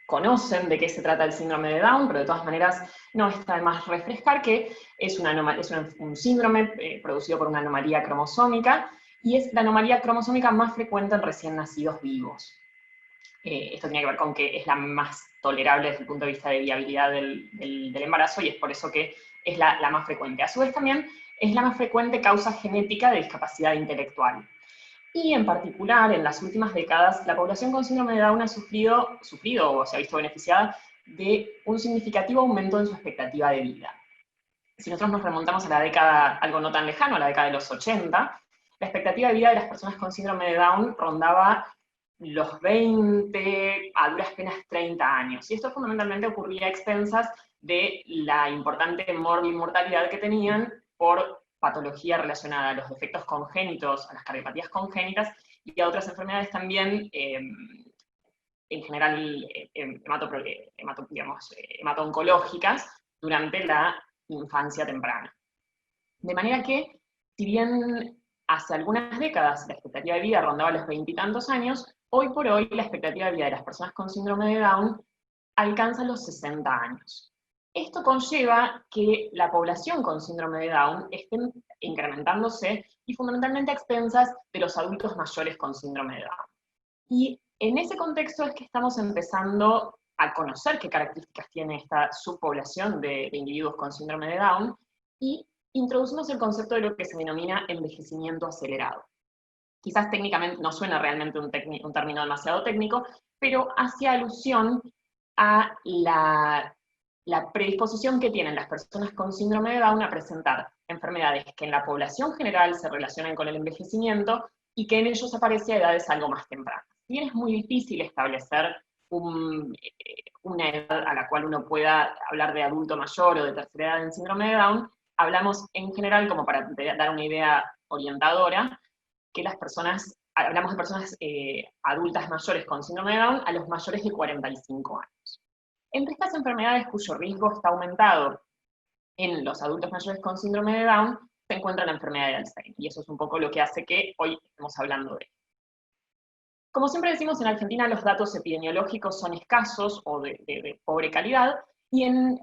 conocen de qué se trata el síndrome de Down, pero de todas maneras no está de más refrescar que es un síndrome producido por una anomalía cromosómica, y es la anomalía cromosómica más frecuente en recién nacidos vivos. Esto tiene que ver con que es la más tolerable desde el punto de vista de viabilidad del embarazo, y es por eso que es la más frecuente. A su vez también es la más frecuente causa genética de discapacidad intelectual. Y en particular, en las últimas décadas, la población con síndrome de Down ha sufrido o se ha visto beneficiada de un significativo aumento en su expectativa de vida. Si nosotros nos remontamos a la década, algo no tan lejano, a la década de los 80, la expectativa de vida de las personas con síndrome de Down rondaba los 20, a duras penas 30 años. Y esto fundamentalmente ocurría a expensas de la importante mortalidad que tenían por patología relacionada a los defectos congénitos, a las cardiopatías congénitas y a otras enfermedades también, en general hemato-oncológicas, durante la infancia temprana. De manera que, si bien hace algunas décadas la expectativa de vida rondaba los 20 y tantos años, hoy por hoy la expectativa de vida de las personas con síndrome de Down alcanza los 60 años. Esto conlleva que la población con síndrome de Down esté incrementándose y fundamentalmente a expensas de los adultos mayores con síndrome de Down. Y en ese contexto es que estamos empezando a conocer qué características tiene esta subpoblación de individuos con síndrome de Down, y introducimos el concepto de lo que se denomina envejecimiento acelerado. Quizás técnicamente no suena realmente un término demasiado técnico, pero hace alusión a la predisposición que tienen las personas con síndrome de Down a presentar enfermedades que en la población general se relacionan con el envejecimiento y que en ellos aparece a edades algo más tempranas. Si bien es muy difícil establecer una edad a la cual uno pueda hablar de adulto mayor o de tercera edad en síndrome de Down, hablamos en general, como para dar una idea orientadora, que hablamos de personas adultas mayores con síndrome de Down a los mayores de 45 años. Entre estas enfermedades cuyo riesgo está aumentado en los adultos mayores con síndrome de Down, se encuentra la enfermedad de Alzheimer, y eso es un poco lo que hace que hoy estemos hablando de esto. Como siempre decimos, en Argentina los datos epidemiológicos son escasos o de pobre calidad, y en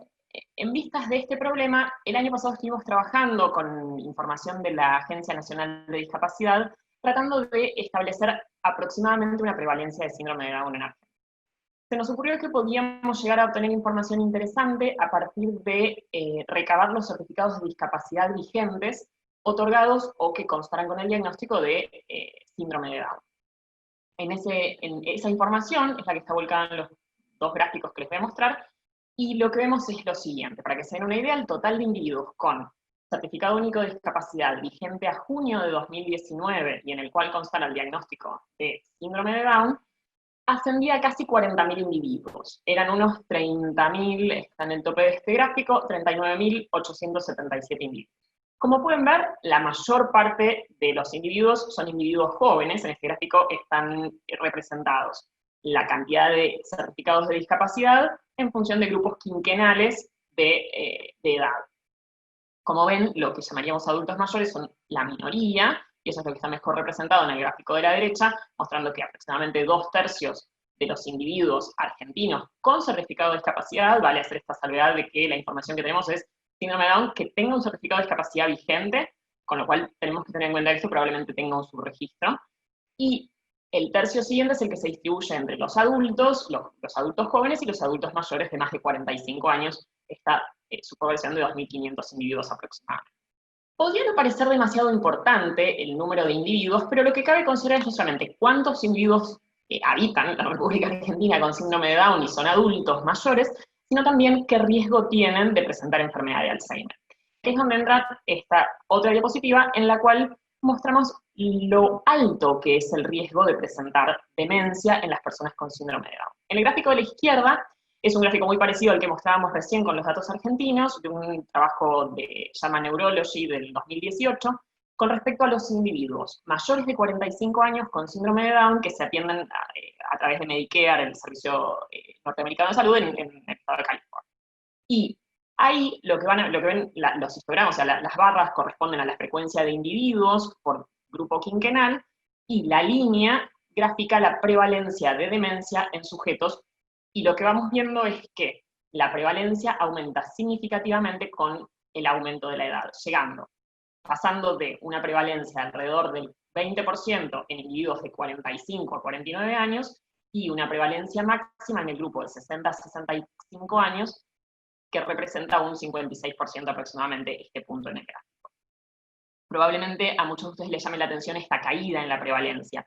vistas de este problema, el año pasado estuvimos trabajando con información de la Agencia Nacional de Discapacidad, tratando de establecer aproximadamente una prevalencia de síndrome de Down en Argentina. Se nos ocurrió que podíamos llegar a obtener información interesante a partir de recabar los certificados de discapacidad vigentes otorgados o que constaran con el diagnóstico de síndrome de Down. En esa información es la que está volcada en los dos gráficos que les voy a mostrar, y lo que vemos es lo siguiente. Para que se den una idea, el total de individuos con certificado único de discapacidad vigente a junio de 2019 y en el cual constara el diagnóstico de síndrome de Down, ascendía a casi 40.000 individuos. Eran unos 30.000, está en el tope de este gráfico, 39.877 individuos. Como pueden ver, la mayor parte de los individuos son individuos jóvenes. En este gráfico están representados la cantidad de certificados de discapacidad en función de grupos quinquenales de edad. Como ven, lo que llamaríamos adultos mayores son la minoría, y eso es lo que está mejor representado en el gráfico de la derecha, mostrando que aproximadamente 2/3 de los individuos argentinos con certificado de discapacidad, vale hacer esta salvedad de que la información que tenemos es síndrome de Down que tenga un certificado de discapacidad vigente, con lo cual tenemos que tener en cuenta que esto probablemente tenga un subregistro, y el tercio siguiente es el que se distribuye entre los adultos, los adultos jóvenes y los adultos mayores de más de 45 años, esta subpoblación de 2.500 individuos aproximadamente. Podría no parecer demasiado importante el número de individuos, pero lo que cabe considerar es no solamente cuántos individuos habitan la República Argentina con síndrome de Down y son adultos mayores, sino también qué riesgo tienen de presentar enfermedad de Alzheimer. Que es donde entra esta otra diapositiva en la cual mostramos lo alto que es el riesgo de presentar demencia en las personas con síndrome de Down. En el gráfico de la izquierda Es un gráfico muy parecido al que mostrábamos recién con los datos argentinos, de un trabajo de llama Neurology del 2018, con respecto a los individuos mayores de 45 años con síndrome de Down que se atienden a través de Medicare, el Servicio Norteamericano de Salud, en el estado de California. Y ahí lo que ven los histogramas, o sea, las barras corresponden a la frecuencia de individuos por grupo quinquenal, y la línea grafica la prevalencia de demencia en sujetos, y lo que vamos viendo es que la prevalencia aumenta significativamente con el aumento de la edad, pasando de una prevalencia alrededor del 20% en individuos de 45 a 49 años, y una prevalencia máxima en el grupo de 60 a 65 años, que representa un 56% aproximadamente este punto en el gráfico. Probablemente a muchos de ustedes les llame la atención esta caída en la prevalencia.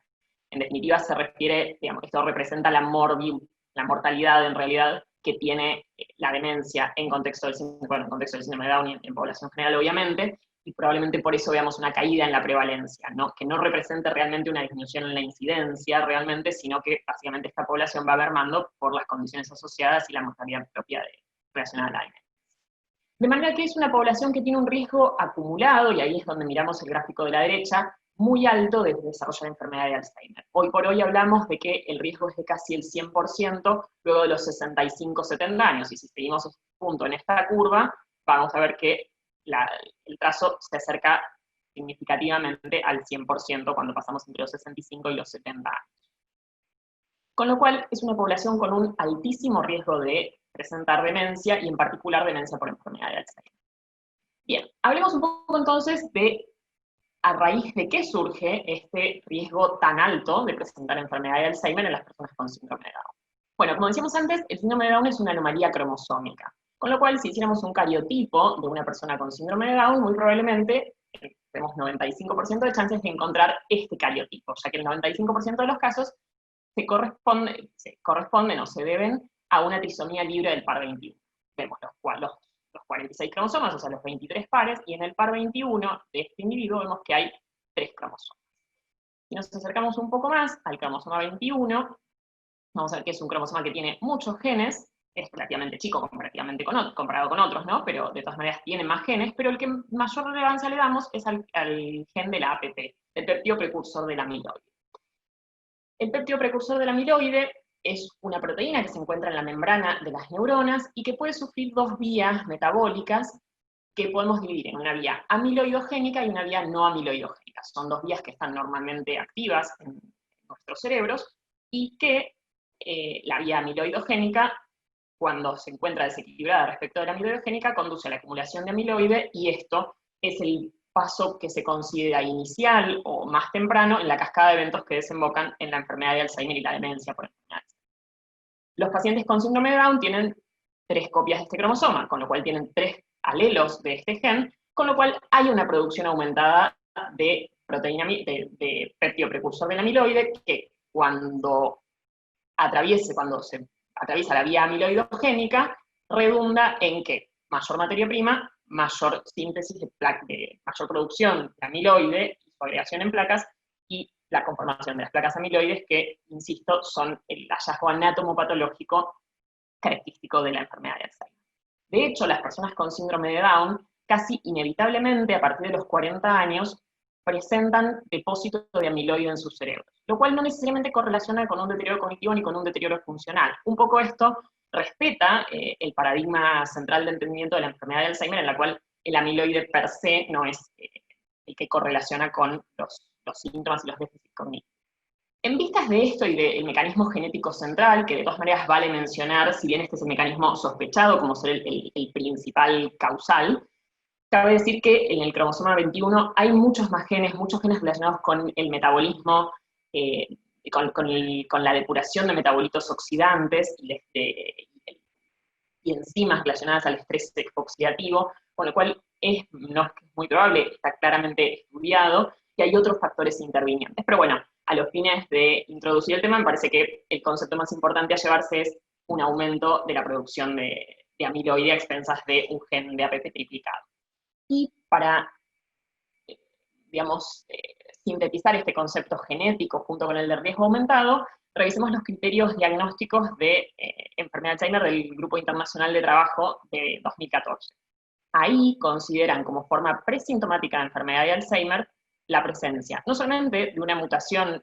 En definitiva se refiere, digamos, esto representa la mortalidad en realidad que tiene la demencia en contexto del síndrome de Down y en población general obviamente, y probablemente por eso veamos una caída en la prevalencia, ¿no? Que no represente realmente una disminución en la incidencia realmente, sino que básicamente esta población va mermando por las condiciones asociadas y la mortalidad propia relacionada a la demencia. De manera que es una población que tiene un riesgo acumulado, y ahí es donde miramos el gráfico de la derecha, muy alto de desarrollo de enfermedad de Alzheimer. Hoy por hoy hablamos de que el riesgo es de casi el 100% luego de los 65-70 años, y si seguimos este punto en esta curva, vamos a ver que el trazo se acerca significativamente al 100% cuando pasamos entre los 65 y los 70 años. Con lo cual es una población con un altísimo riesgo de presentar demencia, y en particular demencia por enfermedad de Alzheimer. Bien, hablemos un poco entonces de a raíz de qué surge este riesgo tan alto de presentar enfermedad de Alzheimer en las personas con síndrome de Down. Bueno, como decíamos antes, el síndrome de Down es una anomalía cromosómica, con lo cual si hiciéramos un cariotipo de una persona con síndrome de Down, muy probablemente tenemos 95% de chances de encontrar este cariotipo, ya que el 95% de los casos se corresponden o se deben a una trisomía libre del par 21. Vemos los 46 cromosomas, o sea, los 23 pares, y en el par 21 de este individuo vemos que hay 3 cromosomas. Si nos acercamos un poco más al cromosoma 21, vamos a ver que es un cromosoma que tiene muchos genes, es relativamente chico comparado con otros, ¿no? Pero de todas maneras tiene más genes, pero el que mayor relevancia le damos es al gen de la APP, el péptido precursor del amiloide. El péptido precursor del amiloide es una proteína que se encuentra en la membrana de las neuronas y que puede sufrir dos vías metabólicas que podemos dividir en una vía amiloidogénica y una vía no amiloidogénica. Son dos vías que están normalmente activas en nuestros cerebros y que la vía amiloidogénica, cuando se encuentra desequilibrada respecto de la amiloidogénica, conduce a la acumulación de amiloide, y esto es el paso que se considera inicial o más temprano en la cascada de eventos que desembocan en la enfermedad de Alzheimer y la demencia por enfermedad. Los pacientes con síndrome de Down tienen 3 copias de este cromosoma, con lo cual tienen 3 alelos de este gen, con lo cual hay una producción aumentada de proteína, de péptido precursor del amiloide, que cuando se atraviesa la vía amiloidogénica, redunda en que mayor materia prima, mayor síntesis mayor producción de amiloide y su agregación en placas, y la conformación de las placas amiloides, que, insisto, son el hallazgo anatomopatológico característico de la enfermedad de Alzheimer. De hecho, las personas con síndrome de Down, casi inevitablemente, a partir de los 40 años, presentan depósitos de amiloide en sus cerebros, lo cual no necesariamente correlaciona con un deterioro cognitivo ni con un deterioro funcional. Un poco esto respeta el paradigma central de entendimiento de la enfermedad de Alzheimer, en la cual el amiloide per se no es el que correlaciona con los síntomas y los déficits cognitivos. En vistas de esto y del mecanismo genético central, que de todas maneras vale mencionar, si bien este es el mecanismo sospechado como ser el principal causal, cabe decir que en el cromosoma 21 hay muchos genes relacionados con el metabolismo, con la depuración de metabolitos oxidantes y enzimas relacionadas al estrés oxidativo, con lo cual no es muy probable, está claramente estudiado, que hay otros factores intervinientes. Pero bueno, a los fines de introducir el tema, me parece que el concepto más importante a llevarse es un aumento de la producción de amiloide a expensas de un gen de APP triplicado. Y para, digamos, sintetizar este concepto genético junto con el de riesgo aumentado, revisemos los criterios diagnósticos de enfermedad de Alzheimer del Grupo Internacional de Trabajo de 2014. Ahí consideran como forma presintomática de enfermedad de Alzheimer la presencia, no solamente de una mutación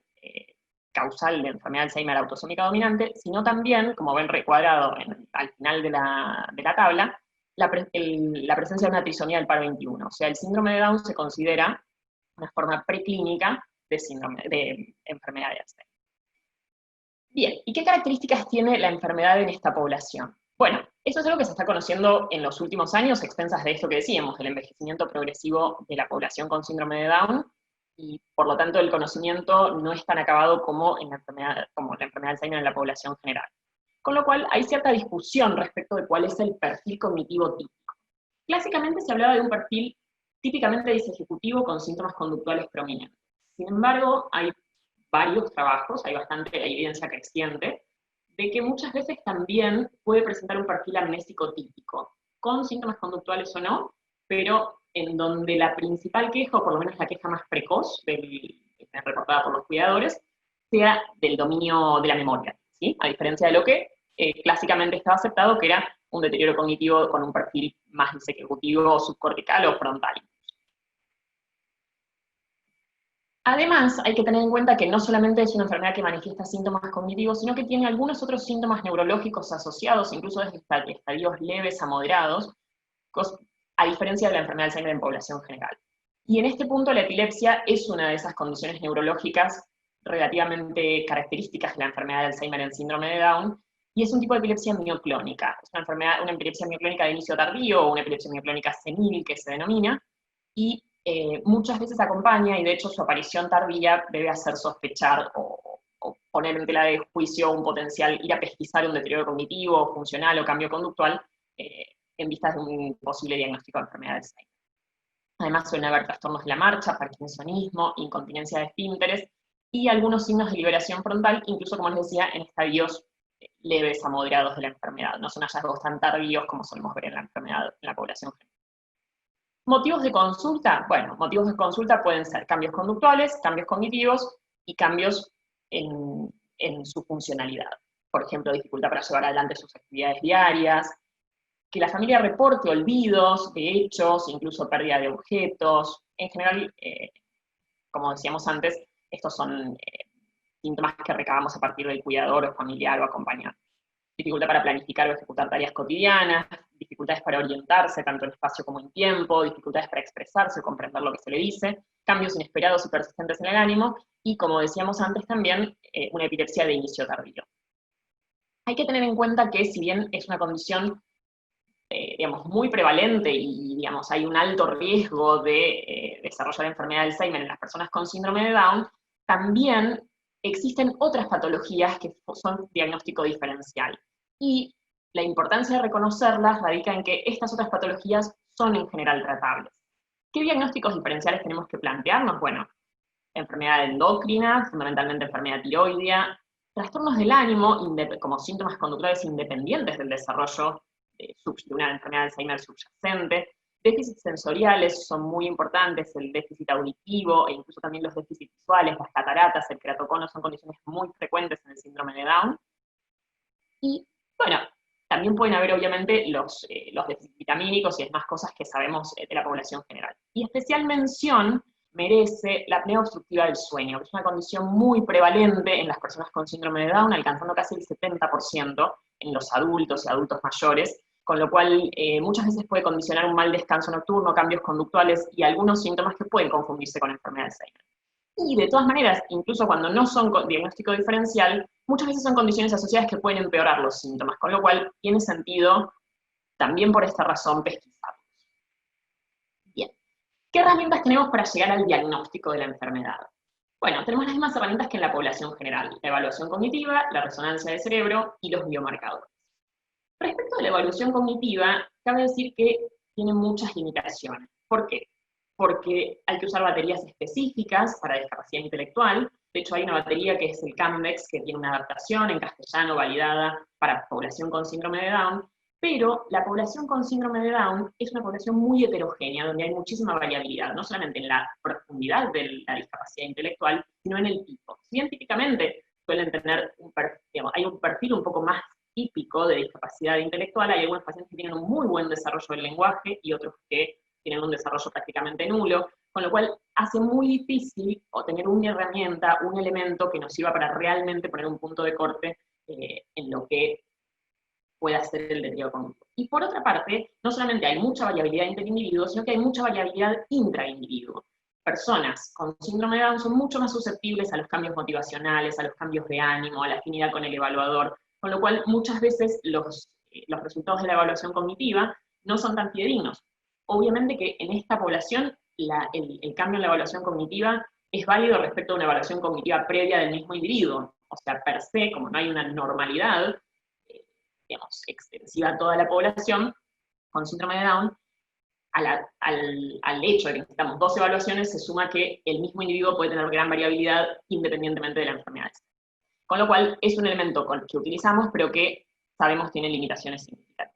causal de enfermedad de Alzheimer autosómica dominante, sino también, como ven recuadrado al final de la tabla, la presencia de una trisomía del par 21. O sea, el síndrome de Down se considera una forma preclínica de enfermedad de Alzheimer. Bien, ¿y qué características tiene la enfermedad en esta población? Bueno, eso es algo que se está conociendo en los últimos años, a expensas de esto que decíamos, del envejecimiento progresivo de la población con síndrome de Down, y por lo tanto el conocimiento no es tan acabado como la enfermedad de Alzheimer en la población general. Con lo cual hay cierta discusión respecto de cuál es el perfil cognitivo típico. Clásicamente se hablaba de un perfil típicamente disejecutivo con síntomas conductuales prominentes. Sin embargo, hay varios trabajos, hay bastante evidencia creciente, de que muchas veces también puede presentar un perfil amnésico típico, con síntomas conductuales o no, pero en donde la principal queja, o por lo menos la queja más precoz, reportada por los cuidadores, sea del dominio de la memoria, ¿sí? A diferencia de lo que clásicamente estaba aceptado, que era un deterioro cognitivo con un perfil más disejecutivo, subcortical o frontal. Además, hay que tener en cuenta que no solamente es una enfermedad que manifiesta síntomas cognitivos, sino que tiene algunos otros síntomas neurológicos asociados, incluso desde estadios leves a moderados, a diferencia de la enfermedad de Alzheimer en población general. Y en este punto la epilepsia es una de esas condiciones neurológicas relativamente características de la enfermedad de Alzheimer en síndrome de Down, y es un tipo de epilepsia mioclónica. Es una epilepsia mioclónica de inicio tardío, o una epilepsia mioclónica senil, que se denomina, y muchas veces acompaña, y de hecho su aparición tardía debe hacer sospechar o poner en tela de juicio un potencial, ir a pesquisar un deterioro cognitivo, funcional o cambio conductual, en vistas de un posible diagnóstico de enfermedad de Alzheimer. Además suelen haber trastornos de la marcha, parkinsonismo, incontinencia de esfínteres, y algunos signos de liberación frontal, incluso, como les decía, en estadios leves a moderados de la enfermedad. No son hallazgos tan tardíos como solemos ver en la enfermedad en la población general. ¿Motivos de consulta? Bueno, motivos de consulta pueden ser cambios conductuales, cambios cognitivos y cambios en su funcionalidad. Por ejemplo, dificultad para llevar adelante sus actividades diarias, que la familia reporte olvidos de hechos, incluso pérdida de objetos. En general, como decíamos antes, estos son síntomas que recabamos a partir del cuidador o familiar o acompañante. Dificultad para planificar o ejecutar tareas cotidianas, dificultades para orientarse tanto en espacio como en tiempo, dificultades para expresarse o comprender lo que se le dice, cambios inesperados y persistentes en el ánimo, y como decíamos antes también, una epilepsia de inicio tardío. Hay que tener en cuenta que si bien es una condición digamos, muy prevalente y digamos, hay un alto riesgo de desarrollar enfermedad de Alzheimer en las personas con síndrome de Down, también existen otras patologías que son diagnóstico diferencial. Y la importancia de reconocerlas radica en que estas otras patologías son en general tratables. ¿Qué diagnósticos diferenciales tenemos que plantearnos? Bueno, enfermedad endocrina, fundamentalmente enfermedad tiroidea, trastornos del ánimo como síntomas conductuales independientes del desarrollo de una enfermedad de Alzheimer subyacente. Déficits sensoriales son muy importantes, el déficit auditivo e incluso también los déficits visuales, las cataratas, el queratocono son condiciones muy frecuentes en el síndrome de Down. Y bueno, también pueden haber obviamente los déficits vitamínicos y demás cosas que sabemos de la población general. Y especial mención merece la apnea obstructiva del sueño, que es una condición muy prevalente en las personas con síndrome de Down, alcanzando casi el 70% en los adultos y adultos mayores, con lo cual muchas veces puede condicionar un mal descanso nocturno, cambios conductuales y algunos síntomas que pueden confundirse con enfermedad de Alzheimer. Y de todas maneras, incluso cuando no son diagnóstico diferencial, muchas veces son condiciones asociadas que pueden empeorar los síntomas, con lo cual tiene sentido, también por esta razón, pesquisarlos. Bien. ¿Qué herramientas tenemos para llegar al diagnóstico de la enfermedad? Bueno, tenemos las mismas herramientas que en la población general: la evaluación cognitiva, la resonancia de cerebro y los biomarcadores. Respecto a la evaluación cognitiva, cabe decir que tiene muchas limitaciones. ¿Por qué? Porque hay que usar baterías específicas para discapacidad intelectual. De hecho, hay una batería que es el CAMDEX, que tiene una adaptación en castellano validada para población con síndrome de Down, Pero la población con síndrome de Down es una población muy heterogénea, donde hay muchísima variabilidad, no solamente en la profundidad de la discapacidad intelectual, sino en el tipo. Si bien típicamente suelen tener hay un perfil un poco más típico de discapacidad intelectual, hay algunos pacientes que tienen un muy buen desarrollo del lenguaje y otros que tienen un desarrollo prácticamente nulo, con lo cual hace muy difícil tener una herramienta, un elemento que nos sirva para realmente poner un punto de corte en lo que pueda ser el deterioro cognitivo. Y por otra parte, no solamente hay mucha variabilidad interindividuos, sino que hay mucha variabilidad intraindividuo. Personas con síndrome de Down son mucho más susceptibles a los cambios motivacionales, a los cambios de ánimo, a la afinidad con el evaluador, con lo cual muchas veces los resultados de la evaluación cognitiva no son tan fidedignos. Obviamente que en esta población el cambio en la evaluación cognitiva es válido respecto a una evaluación cognitiva previa del mismo individuo. O sea, per se, como no hay una normalidad, digamos, extensiva a toda la población con síndrome de Down, al hecho de que necesitamos 2 evaluaciones, se suma que el mismo individuo puede tener gran variabilidad independientemente de la enfermedad. Con lo cual, es un elemento que utilizamos, pero que sabemos tiene limitaciones significativas.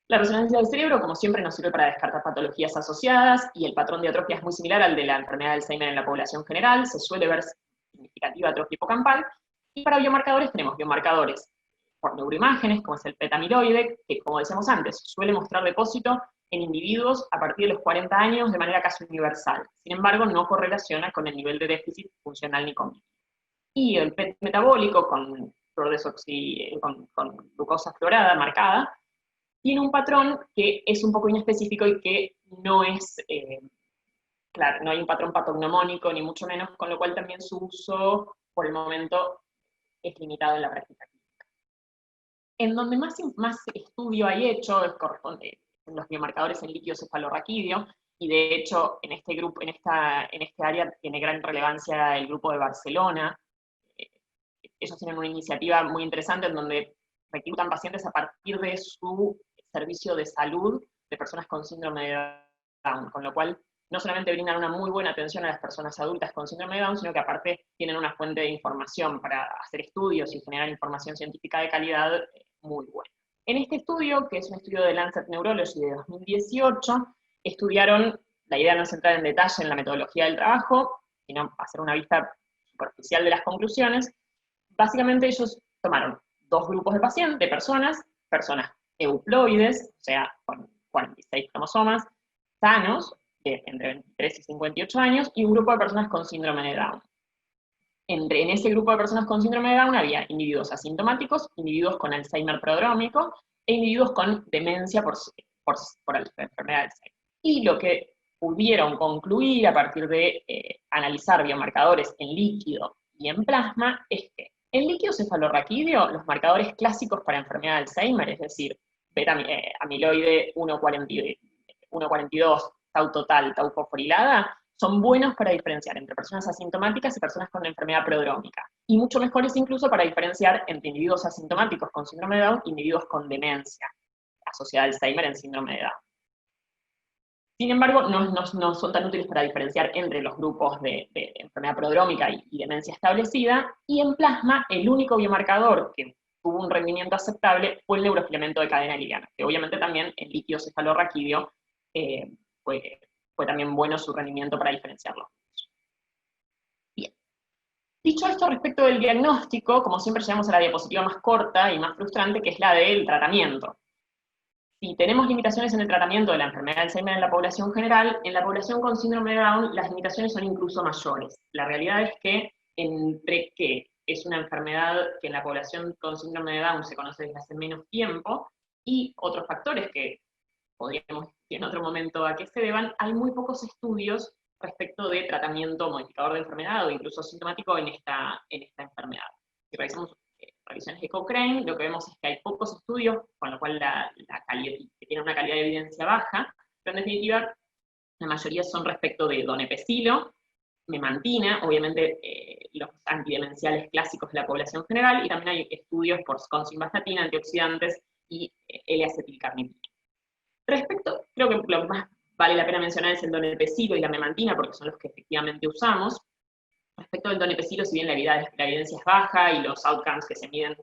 La resonancia del cerebro, como siempre, nos sirve para descartar patologías asociadas, y el patrón de atrofia es muy similar al de la enfermedad de Alzheimer en la población general, se suele ver significativa atrofia hipocampal, y para biomarcadores tenemos biomarcadores por neuroimágenes, como es el beta-amiloide, que, como decíamos antes, suele mostrar depósito en individuos a partir de los 40 años de manera casi universal. Sin embargo, no correlaciona con el nivel de déficit funcional ni cognitivo. Y el PET metabólico con glucosa fluorada marcada, tiene un patrón que es un poco inespecífico y que no es, claro, no hay un patrón patognomónico, ni mucho menos, con lo cual también su uso, por el momento, es limitado en la práctica clínica. En donde más estudio hay hecho corresponde en los biomarcadores en líquido cefalorraquídeo, y de hecho en este grupo, en este área tiene gran relevancia el grupo de Barcelona. Ellos tienen una iniciativa muy interesante en donde reclutan pacientes a partir de su servicio de salud de personas con síndrome de Down, con lo cual no solamente brindan una muy buena atención a las personas adultas con síndrome de Down, sino que aparte tienen una fuente de información para hacer estudios y generar información científica de calidad muy buena. En este estudio, que es un estudio de Lancet Neurology de 2018, estudiaron, la idea no es entrar en detalle en la metodología del trabajo, sino hacer una vista superficial de las conclusiones. Básicamente ellos tomaron 2 grupos de pacientes, de personas euploides, o sea, con 46 cromosomas, sanos, de entre 23 y 58 años, y un grupo de personas con síndrome de Down. En ese grupo de personas con síndrome de Down había individuos asintomáticos, individuos con Alzheimer prodrómico, e individuos con demencia por la enfermedad de Alzheimer. Y lo que pudieron concluir a partir de analizar biomarcadores en líquido y en plasma es que en líquido cefalorraquídeo, los marcadores clásicos para enfermedad de Alzheimer, es decir, beta-amiloide 1,42, tau total, tau fosforilada, son buenos para diferenciar entre personas asintomáticas y personas con enfermedad prodrómica. Y mucho mejores incluso para diferenciar entre individuos asintomáticos con síndrome de Down y individuos con demencia asociada a Alzheimer en síndrome de Down. Sin embargo, no son tan útiles para diferenciar entre los grupos de enfermedad prodrómica y demencia establecida, y en plasma el único biomarcador que tuvo un rendimiento aceptable fue el neurofilamento de cadena liviana, que obviamente también en líquido cefalorraquídeo fue también bueno su rendimiento para diferenciarlo. Bien. Dicho esto respecto del diagnóstico, como siempre llegamos a la diapositiva más corta y más frustrante, que es la del tratamiento. Si tenemos limitaciones en el tratamiento de la enfermedad de Alzheimer en la población general, en la población con síndrome de Down las limitaciones son incluso mayores. La realidad es que entre que es una enfermedad que en la población con síndrome de Down se conoce desde hace menos tiempo, y otros factores que podríamos decir en otro momento a qué se deban, hay muy pocos estudios respecto de tratamiento modificador de enfermedad o incluso sintomático en esta enfermedad. Si realizamos revisiones de Cochrane, lo que vemos es que hay pocos estudios, con lo cual la calidad, que tienen una calidad de evidencia baja, pero en definitiva la mayoría son respecto de donepezilo, memantina, obviamente los antidemenciales clásicos de la población general, y también hay estudios con simvastatina, antioxidantes y L-acetilcarnitina. Creo que lo más vale la pena mencionar es el donepezilo y la memantina, porque son los que efectivamente usamos. Respecto del donepezilo, si bien la evidencia es baja y los outcomes que se miden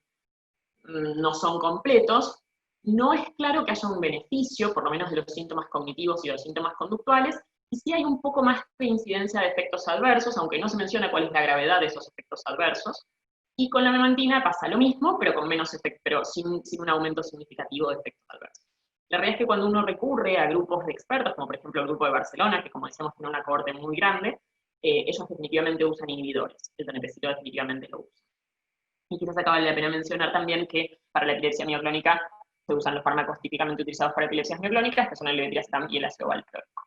no son completos, no es claro que haya un beneficio, por lo menos de los síntomas cognitivos y de los síntomas conductuales, y sí hay un poco más de incidencia de efectos adversos, aunque no se menciona cuál es la gravedad de esos efectos adversos. Y con la memantina pasa lo mismo, pero con menos efecto, pero sin un aumento significativo de efectos adversos. La realidad es que cuando uno recurre a grupos de expertos, como por ejemplo el grupo de Barcelona, que como decíamos tiene una cohorte muy grande, ellos definitivamente usan inhibidores, el donepezilo definitivamente lo usa. Y quizás acá vale la pena mencionar también que para la epilepsia mioclónica se usan los fármacos típicamente utilizados para epilepsias mioclónicas, que son el levetiracetam y el ácido valproico.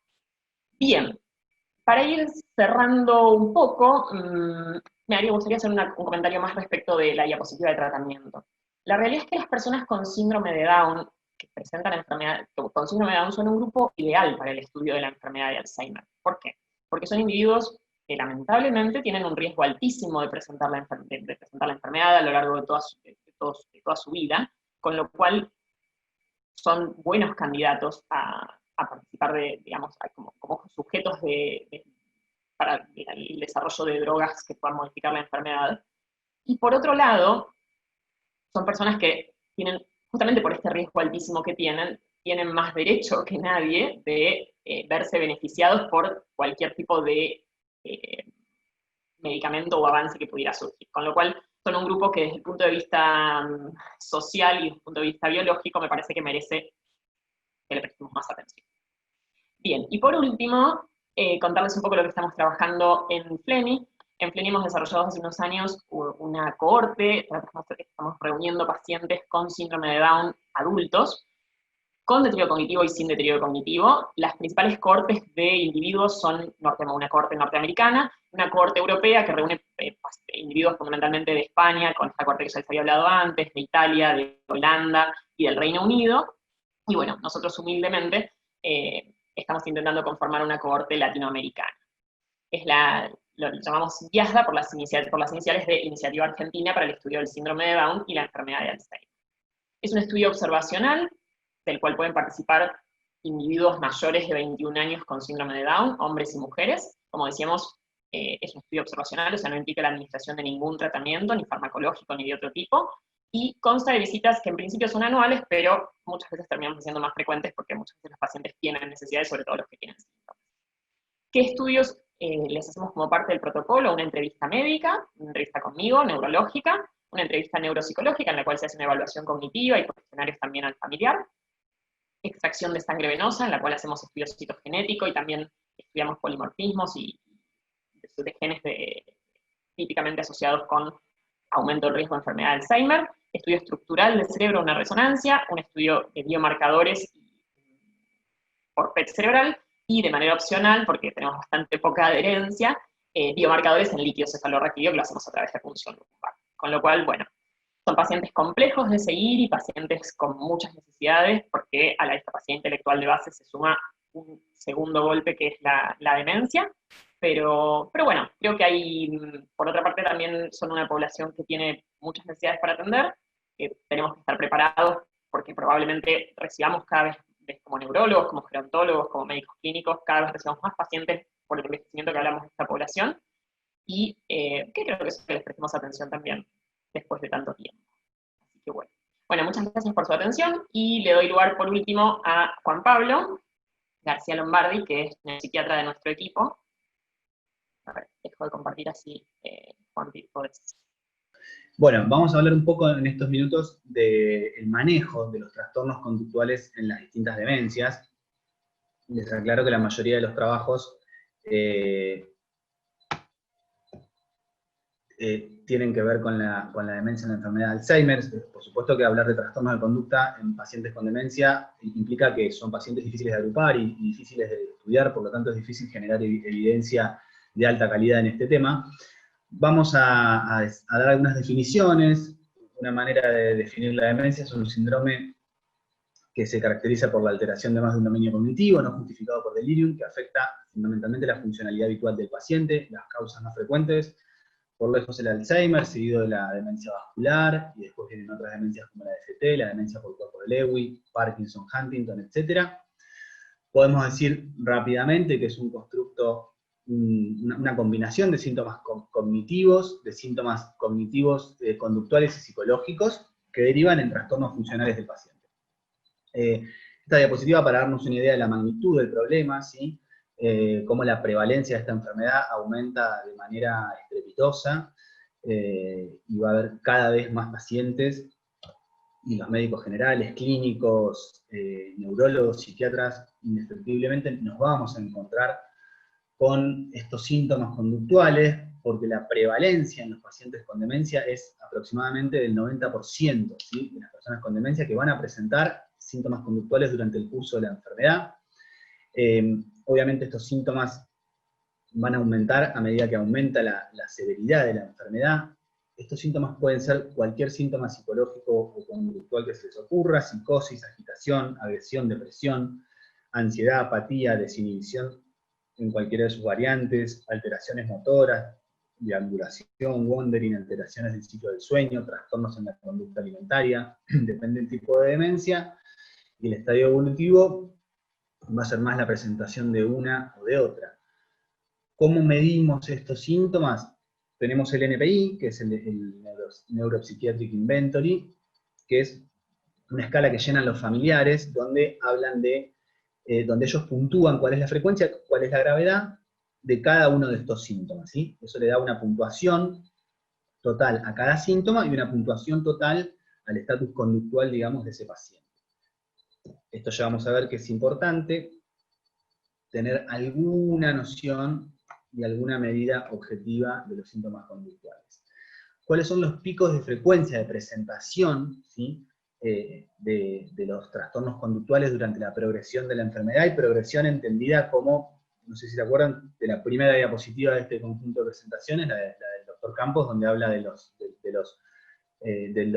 Bien, para ir cerrando un poco, me gustaría hacer un comentario más respecto de la diapositiva de tratamiento. La realidad es que las personas con síndrome de Down, que presentan enfermedad, con síndrome de Down, son un grupo ideal para el estudio de la enfermedad de Alzheimer. ¿Por qué? Porque son individuos que lamentablemente tienen un riesgo altísimo de presentar la enfermedad a lo largo de toda su vida, con lo cual son buenos candidatos a participar digamos, como sujetos para el desarrollo de drogas que puedan modificar la enfermedad. Y por otro lado, son personas que tienen, justamente por este riesgo altísimo que tienen más derecho que nadie de verse beneficiados por cualquier tipo de medicamento o avance que pudiera surgir. Con lo cual, son un grupo que desde el punto de vista social y desde el punto de vista biológico me parece que merece que le prestemos más atención. Bien, y por último, contarles un poco lo que estamos trabajando en FLENI. En FLENI hemos desarrollado hace unos años una cohorte, estamos reuniendo pacientes con síndrome de Down adultos, con deterioro cognitivo y sin deterioro cognitivo. Las principales cohortes de individuos son una cohorte norteamericana, una cohorte europea que reúne individuos fundamentalmente de España, con esta cohorte que ya les había hablado antes, de Italia, de Holanda y del Reino Unido. Y bueno, nosotros humildemente estamos intentando conformar una cohorte latinoamericana. Lo llamamos IASDA por las iniciales de Iniciativa Argentina para el Estudio del Síndrome de Down y la Enfermedad de Alzheimer. Es un estudio observacional del cual pueden participar individuos mayores de 21 años con síndrome de Down, hombres y mujeres. Como decíamos, es un estudio observacional, o sea, no implica la administración de ningún tratamiento, ni farmacológico, ni de otro tipo, y consta de visitas que en principio son anuales, pero muchas veces terminamos siendo más frecuentes porque muchas veces los pacientes tienen necesidades, sobre todo los que tienen síntomas. ¿Qué estudios les hacemos como parte del protocolo? Una entrevista médica, una entrevista conmigo, neurológica, una entrevista neuropsicológica en la cual se hace una evaluación cognitiva y cuestionarios también al familiar, extracción de sangre venosa, en la cual hacemos estudios citogenéticos y también estudiamos polimorfismos y de genes típicamente asociados con aumento del riesgo de enfermedad de Alzheimer, estudio estructural del cerebro, una resonancia, un estudio de biomarcadores por PET cerebral, y de manera opcional, porque tenemos bastante poca adherencia, biomarcadores en líquido cefalorraquídeo que lo hacemos a través de punción lumbar. Con lo cual, bueno, son pacientes complejos de seguir y pacientes con muchas necesidades, porque a la discapacidad intelectual de base se suma un segundo golpe que es la demencia. Pero bueno, creo que hay, por otra parte, también son una población que tiene muchas necesidades para atender, que tenemos que estar preparados porque probablemente recibamos cada vez como neurólogos, como gerontólogos, como médicos clínicos, cada vez recibamos más pacientes por el envejecimiento que hablamos de esta población, y que creo que eso que les prestemos atención también después de tanto tiempo. Así que bueno. Bueno, muchas gracias por su atención, y le doy lugar por último a Juan Pablo García Lombardi, que es el psiquiatra de nuestro equipo. A ver, dejo de compartir así, Juan, podés. Bueno, vamos a hablar un poco en estos minutos del manejo de los trastornos conductuales en las distintas demencias. Les aclaro que la mayoría de los trabajos tienen que ver con la demencia en la enfermedad de Alzheimer. Por supuesto que hablar de trastornos de conducta en pacientes con demencia implica que son pacientes difíciles de agrupar y difíciles de estudiar, por lo tanto es difícil generar evidencia de alta calidad en este tema. Vamos a dar algunas definiciones. Una manera de definir la demencia es un síndrome que se caracteriza por la alteración de más de un dominio cognitivo, no justificado por delirium, que afecta fundamentalmente la funcionalidad habitual del paciente. Las causas más frecuentes, por lejos el Alzheimer, seguido de la demencia vascular, y después vienen otras demencias como la DFT, la demencia por cuerpo de Lewy, Parkinson, Huntington, etc. Podemos decir rápidamente que es un constructo, una combinación de síntomas cognitivos, conductuales y psicológicos, que derivan en trastornos funcionales del paciente. Esta diapositiva para darnos una idea de la magnitud del problema, ¿sí? Cómo la prevalencia de esta enfermedad aumenta de manera estrepitosa, y va a haber cada vez más pacientes, y los médicos generales, clínicos, neurólogos, psiquiatras, indefectiblemente nos vamos a encontrar con estos síntomas conductuales, porque la prevalencia en los pacientes con demencia es aproximadamente del 90%, ¿sí? De las personas con demencia que van a presentar síntomas conductuales durante el curso de la enfermedad. Obviamente estos síntomas van a aumentar a medida que aumenta la severidad de la enfermedad. Estos síntomas pueden ser cualquier síntoma psicológico o conductual que se les ocurra: psicosis, agitación, agresión, depresión, ansiedad, apatía, desinhibición en cualquiera de sus variantes, alteraciones motoras, deambulación, wandering, alteraciones del ciclo del sueño, trastornos en la conducta alimentaria. Depende del tipo de demencia y el estadio evolutivo, va a ser más la presentación de una o de otra. ¿Cómo medimos estos síntomas? Tenemos el NPI, que es el Neuropsychiatric Inventory, que es una escala que llenan los familiares, donde hablan de, donde ellos puntúan cuál es la frecuencia, cuál es la gravedad de cada uno de estos síntomas, ¿sí? Eso le da una puntuación total a cada síntoma y una puntuación total al estatus conductual, digamos, de ese paciente. Esto ya vamos a ver que es importante tener alguna noción y alguna medida objetiva de los síntomas conductuales. ¿Cuáles son los picos de frecuencia de presentación, ¿sí? de los trastornos conductuales durante la progresión de la enfermedad? Y progresión entendida como, no sé si se acuerdan, de la primera diapositiva de este conjunto de presentaciones, la del doctor Campos, donde habla de los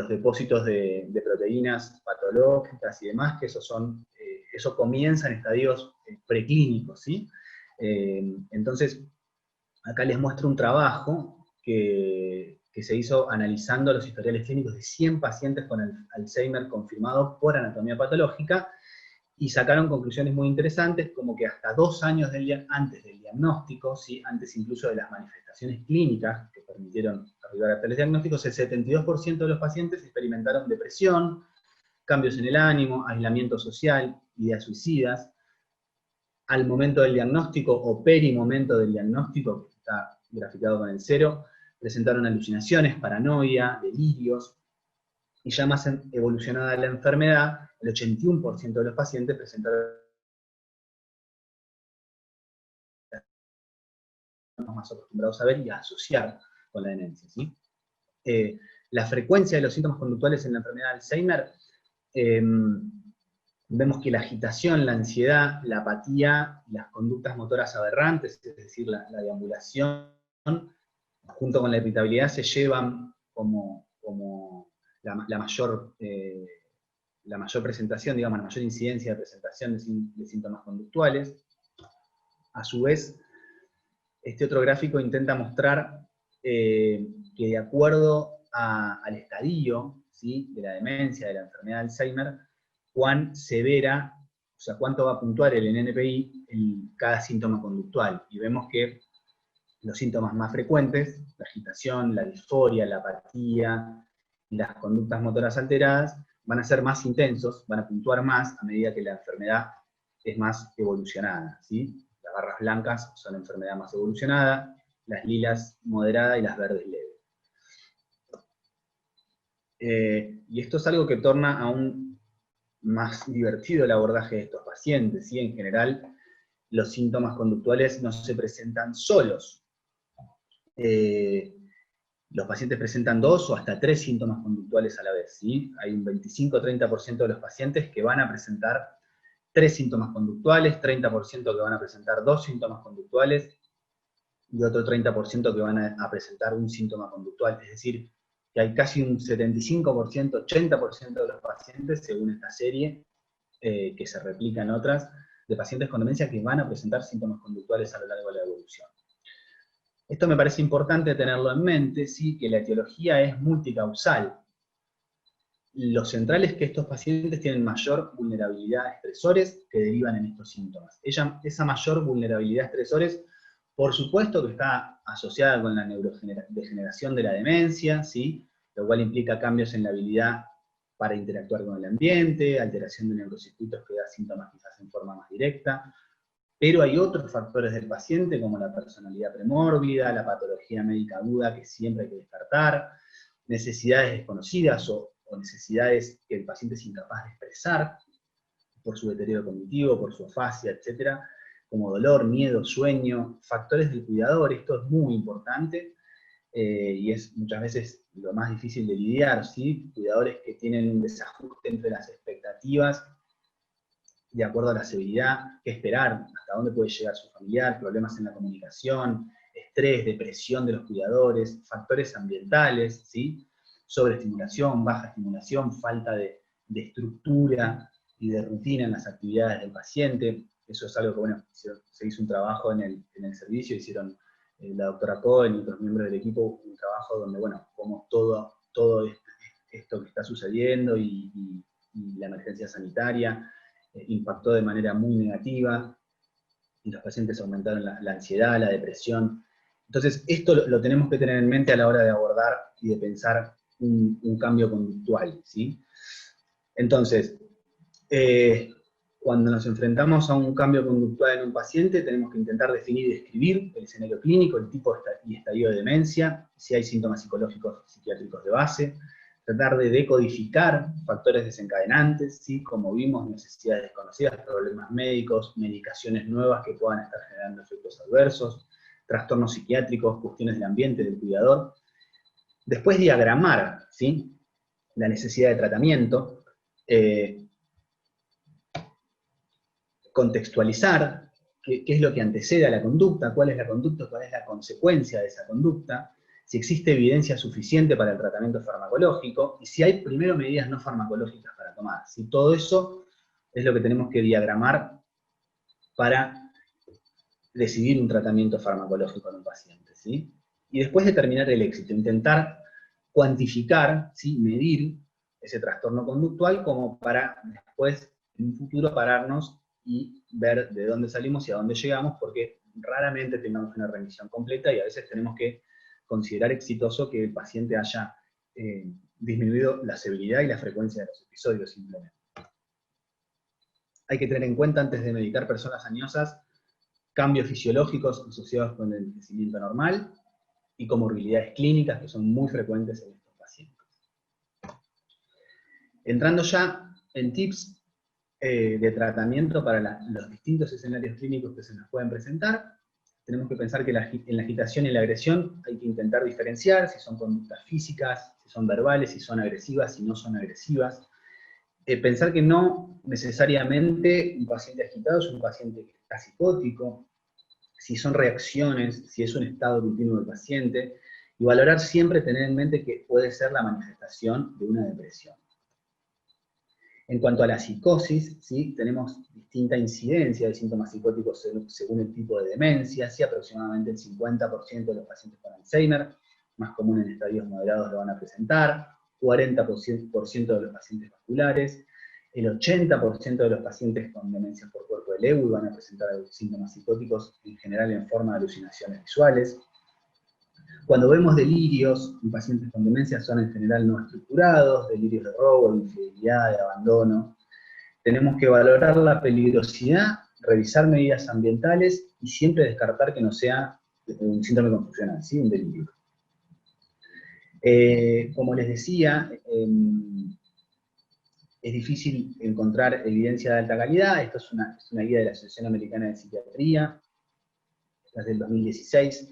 depósitos de proteínas patológicas y demás, que eso comienza en estadios preclínicos, ¿sí? Entonces, acá les muestro un trabajo que se hizo analizando los historiales clínicos de 100 pacientes con Alzheimer confirmados por anatomía patológica, y sacaron conclusiones muy interesantes, como que hasta 2 años antes del diagnóstico, ¿sí? Antes incluso de las manifestaciones clínicas que permitieron arribar a tales diagnósticos, el 72% de los pacientes experimentaron depresión, cambios en el ánimo, aislamiento social, ideas suicidas. Al momento del diagnóstico o perimomento del diagnóstico, que está graficado con el 0, presentaron alucinaciones, paranoia, delirios, y ya más evolucionada la enfermedad, el 81% de los pacientes presentaron más acostumbrados a ver y a asociar con la demencia, ¿sí? La frecuencia de los síntomas conductuales en la enfermedad de Alzheimer, vemos que la agitación, la ansiedad, la apatía, las conductas motoras aberrantes, es decir, la deambulación, junto con la irritabilidad, se llevan como la mayor presentación, digamos, la mayor incidencia de presentación de síntomas conductuales. A su vez, este otro gráfico intenta mostrar que de acuerdo al estadio, ¿sí? De la demencia, de la enfermedad de Alzheimer, cuán severa, o sea, cuánto va a puntuar el NPI en cada síntoma conductual. Y vemos que los síntomas más frecuentes, la agitación, la disforia, la apatía y las conductas motoras alteradas, van a ser más intensos, van a puntuar más a medida que la enfermedad es más evolucionada, ¿sí? Las barras blancas son la enfermedad más evolucionada, las lilas moderada y las verdes leve. Y esto es algo que torna aún más divertido el abordaje de estos pacientes, ¿sí? En general, los síntomas conductuales no se presentan solos. Los pacientes presentan 2 o hasta 3 síntomas conductuales a la vez, ¿sí? Hay un 25-30% de los pacientes que van a presentar 3 síntomas conductuales, 30% que van a presentar 2 síntomas conductuales, y otro 30% que van a presentar un síntoma conductual. Es decir, que hay casi un 75%, 80% de los pacientes, según esta serie, que se replica en otras, de pacientes con demencia que van a presentar síntomas conductuales a lo largo de la evolución. Esto me parece importante tenerlo en mente, ¿sí? Que la etiología es multicausal. Lo central es que estos pacientes tienen mayor vulnerabilidad a estresores que derivan en estos síntomas. Esa mayor vulnerabilidad a estresores, por supuesto que está asociada con la neurodegeneración de la demencia, ¿sí? Lo cual implica cambios en la habilidad para interactuar con el ambiente, alteración de neurocircuitos que da síntomas quizás en forma más directa, pero hay otros factores del paciente, como la personalidad premórbida, la patología médica aguda que siempre hay que descartar, necesidades desconocidas o necesidades que el paciente es incapaz de expresar, por su deterioro cognitivo, por su afasia, etc., como dolor, miedo, sueño, factores del cuidador. Esto es muy importante, y es muchas veces lo más difícil de lidiar, ¿sí? Cuidadores que tienen un desajuste entre las expectativas de acuerdo a la severidad, qué esperar, hasta dónde puede llegar su familiar, problemas en la comunicación, estrés, depresión de los cuidadores, factores ambientales, ¿sí? Sobreestimulación, baja estimulación, falta de estructura y de rutina en las actividades del paciente. Eso es algo que, bueno, se hizo un trabajo en el servicio, hicieron la doctora Cohen y otros miembros del equipo, un trabajo donde, bueno, como todo esto que está sucediendo y la emergencia sanitaria impactó de manera muy negativa, y los pacientes aumentaron la ansiedad, la depresión. Entonces, esto lo tenemos que tener en mente a la hora de abordar y de pensar un cambio conductual, ¿sí? Entonces, cuando nos enfrentamos a un cambio conductual en un paciente, tenemos que intentar definir y describir el escenario clínico, el tipo y estadio de demencia, si hay síntomas psicológicos psiquiátricos de base, tratar de decodificar factores desencadenantes, ¿sí? Como vimos, necesidades desconocidas, problemas médicos, medicaciones nuevas que puedan estar generando efectos adversos, trastornos psiquiátricos, cuestiones del ambiente, del cuidador. Después diagramar, ¿sí? La necesidad de tratamiento, contextualizar qué es lo que antecede a la conducta, cuál es la conducta, cuál es la consecuencia de esa conducta, si existe evidencia suficiente para el tratamiento farmacológico, y si hay primero medidas no farmacológicas para tomar. Si todo eso es lo que tenemos que diagramar para decidir un tratamiento farmacológico en un paciente, ¿sí? Y después determinar el éxito, intentar cuantificar, ¿sí? Medir ese trastorno conductual como para después, en un futuro, pararnos y ver de dónde salimos y a dónde llegamos, porque raramente tengamos una remisión completa y a veces tenemos que considerar exitoso que el paciente haya disminuido la severidad y la frecuencia de los episodios simplemente. Hay que tener en cuenta antes de medicar personas añosas cambios fisiológicos asociados con el crecimiento normal y comorbilidades clínicas que son muy frecuentes en estos pacientes. Entrando ya en tips de tratamiento para los distintos escenarios clínicos que se nos pueden presentar, tenemos que pensar que en la agitación y la agresión hay que intentar diferenciar si son conductas físicas, si son verbales, si son agresivas, si no son agresivas. Pensar que no necesariamente un paciente agitado es un paciente que está psicótico, si son reacciones, si es un estado continuo del paciente, y valorar siempre, tener en mente que puede ser la manifestación de una depresión. En cuanto a la psicosis, ¿sí? Tenemos distinta incidencia de síntomas psicóticos según el tipo de demencia, ¿sí? Aproximadamente el 50% de los pacientes con Alzheimer, más común en estadios moderados, lo van a presentar, 40% de los pacientes vasculares, el 80% de los pacientes con demencia por cuerpo de Lewy van a presentar síntomas psicóticos, en general en forma de alucinaciones visuales. Cuando vemos delirios en pacientes con demencia son en general no estructurados, delirios de robo, de infidelidad, de abandono. Tenemos que valorar la peligrosidad, revisar medidas ambientales y siempre descartar que no sea un síndrome confusional, ¿sí? Un delirio. Como les decía, es difícil encontrar evidencia de alta calidad. Esto es una guía de la Asociación Americana de Psiquiatría, esta es del 2016,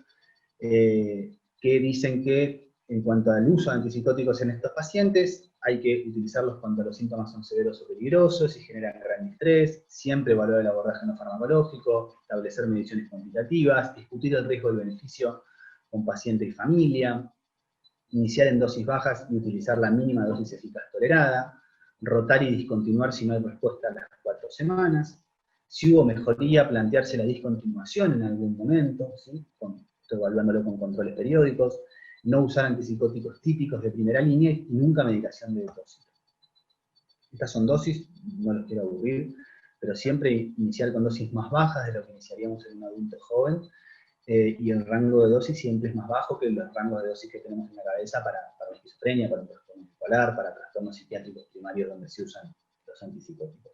que dicen que en cuanto al uso de antipsicóticos en estos pacientes, hay que utilizarlos cuando los síntomas son severos o peligrosos y generan gran estrés, siempre evaluar el abordaje no farmacológico, establecer mediciones cuantitativas, discutir el riesgo y beneficio con paciente y familia, iniciar en dosis bajas y utilizar la mínima dosis eficaz tolerada, rotar y discontinuar si no hay respuesta a las 4 semanas, si hubo mejoría, plantearse la discontinuación en algún momento, ¿sí? Estoy evaluándolo con controles periódicos, no usar antipsicóticos típicos de primera línea y nunca medicación de depósito. Estas son dosis, no los quiero aburrir, pero siempre iniciar con dosis más bajas de lo que iniciaríamos en un adulto joven, y el rango de dosis siempre es más bajo que los rangos de dosis que tenemos en la cabeza para la esquizofrenia, para un trastorno bipolar, para trastornos trastornos psiquiátricos primarios donde se usan los antipsicóticos.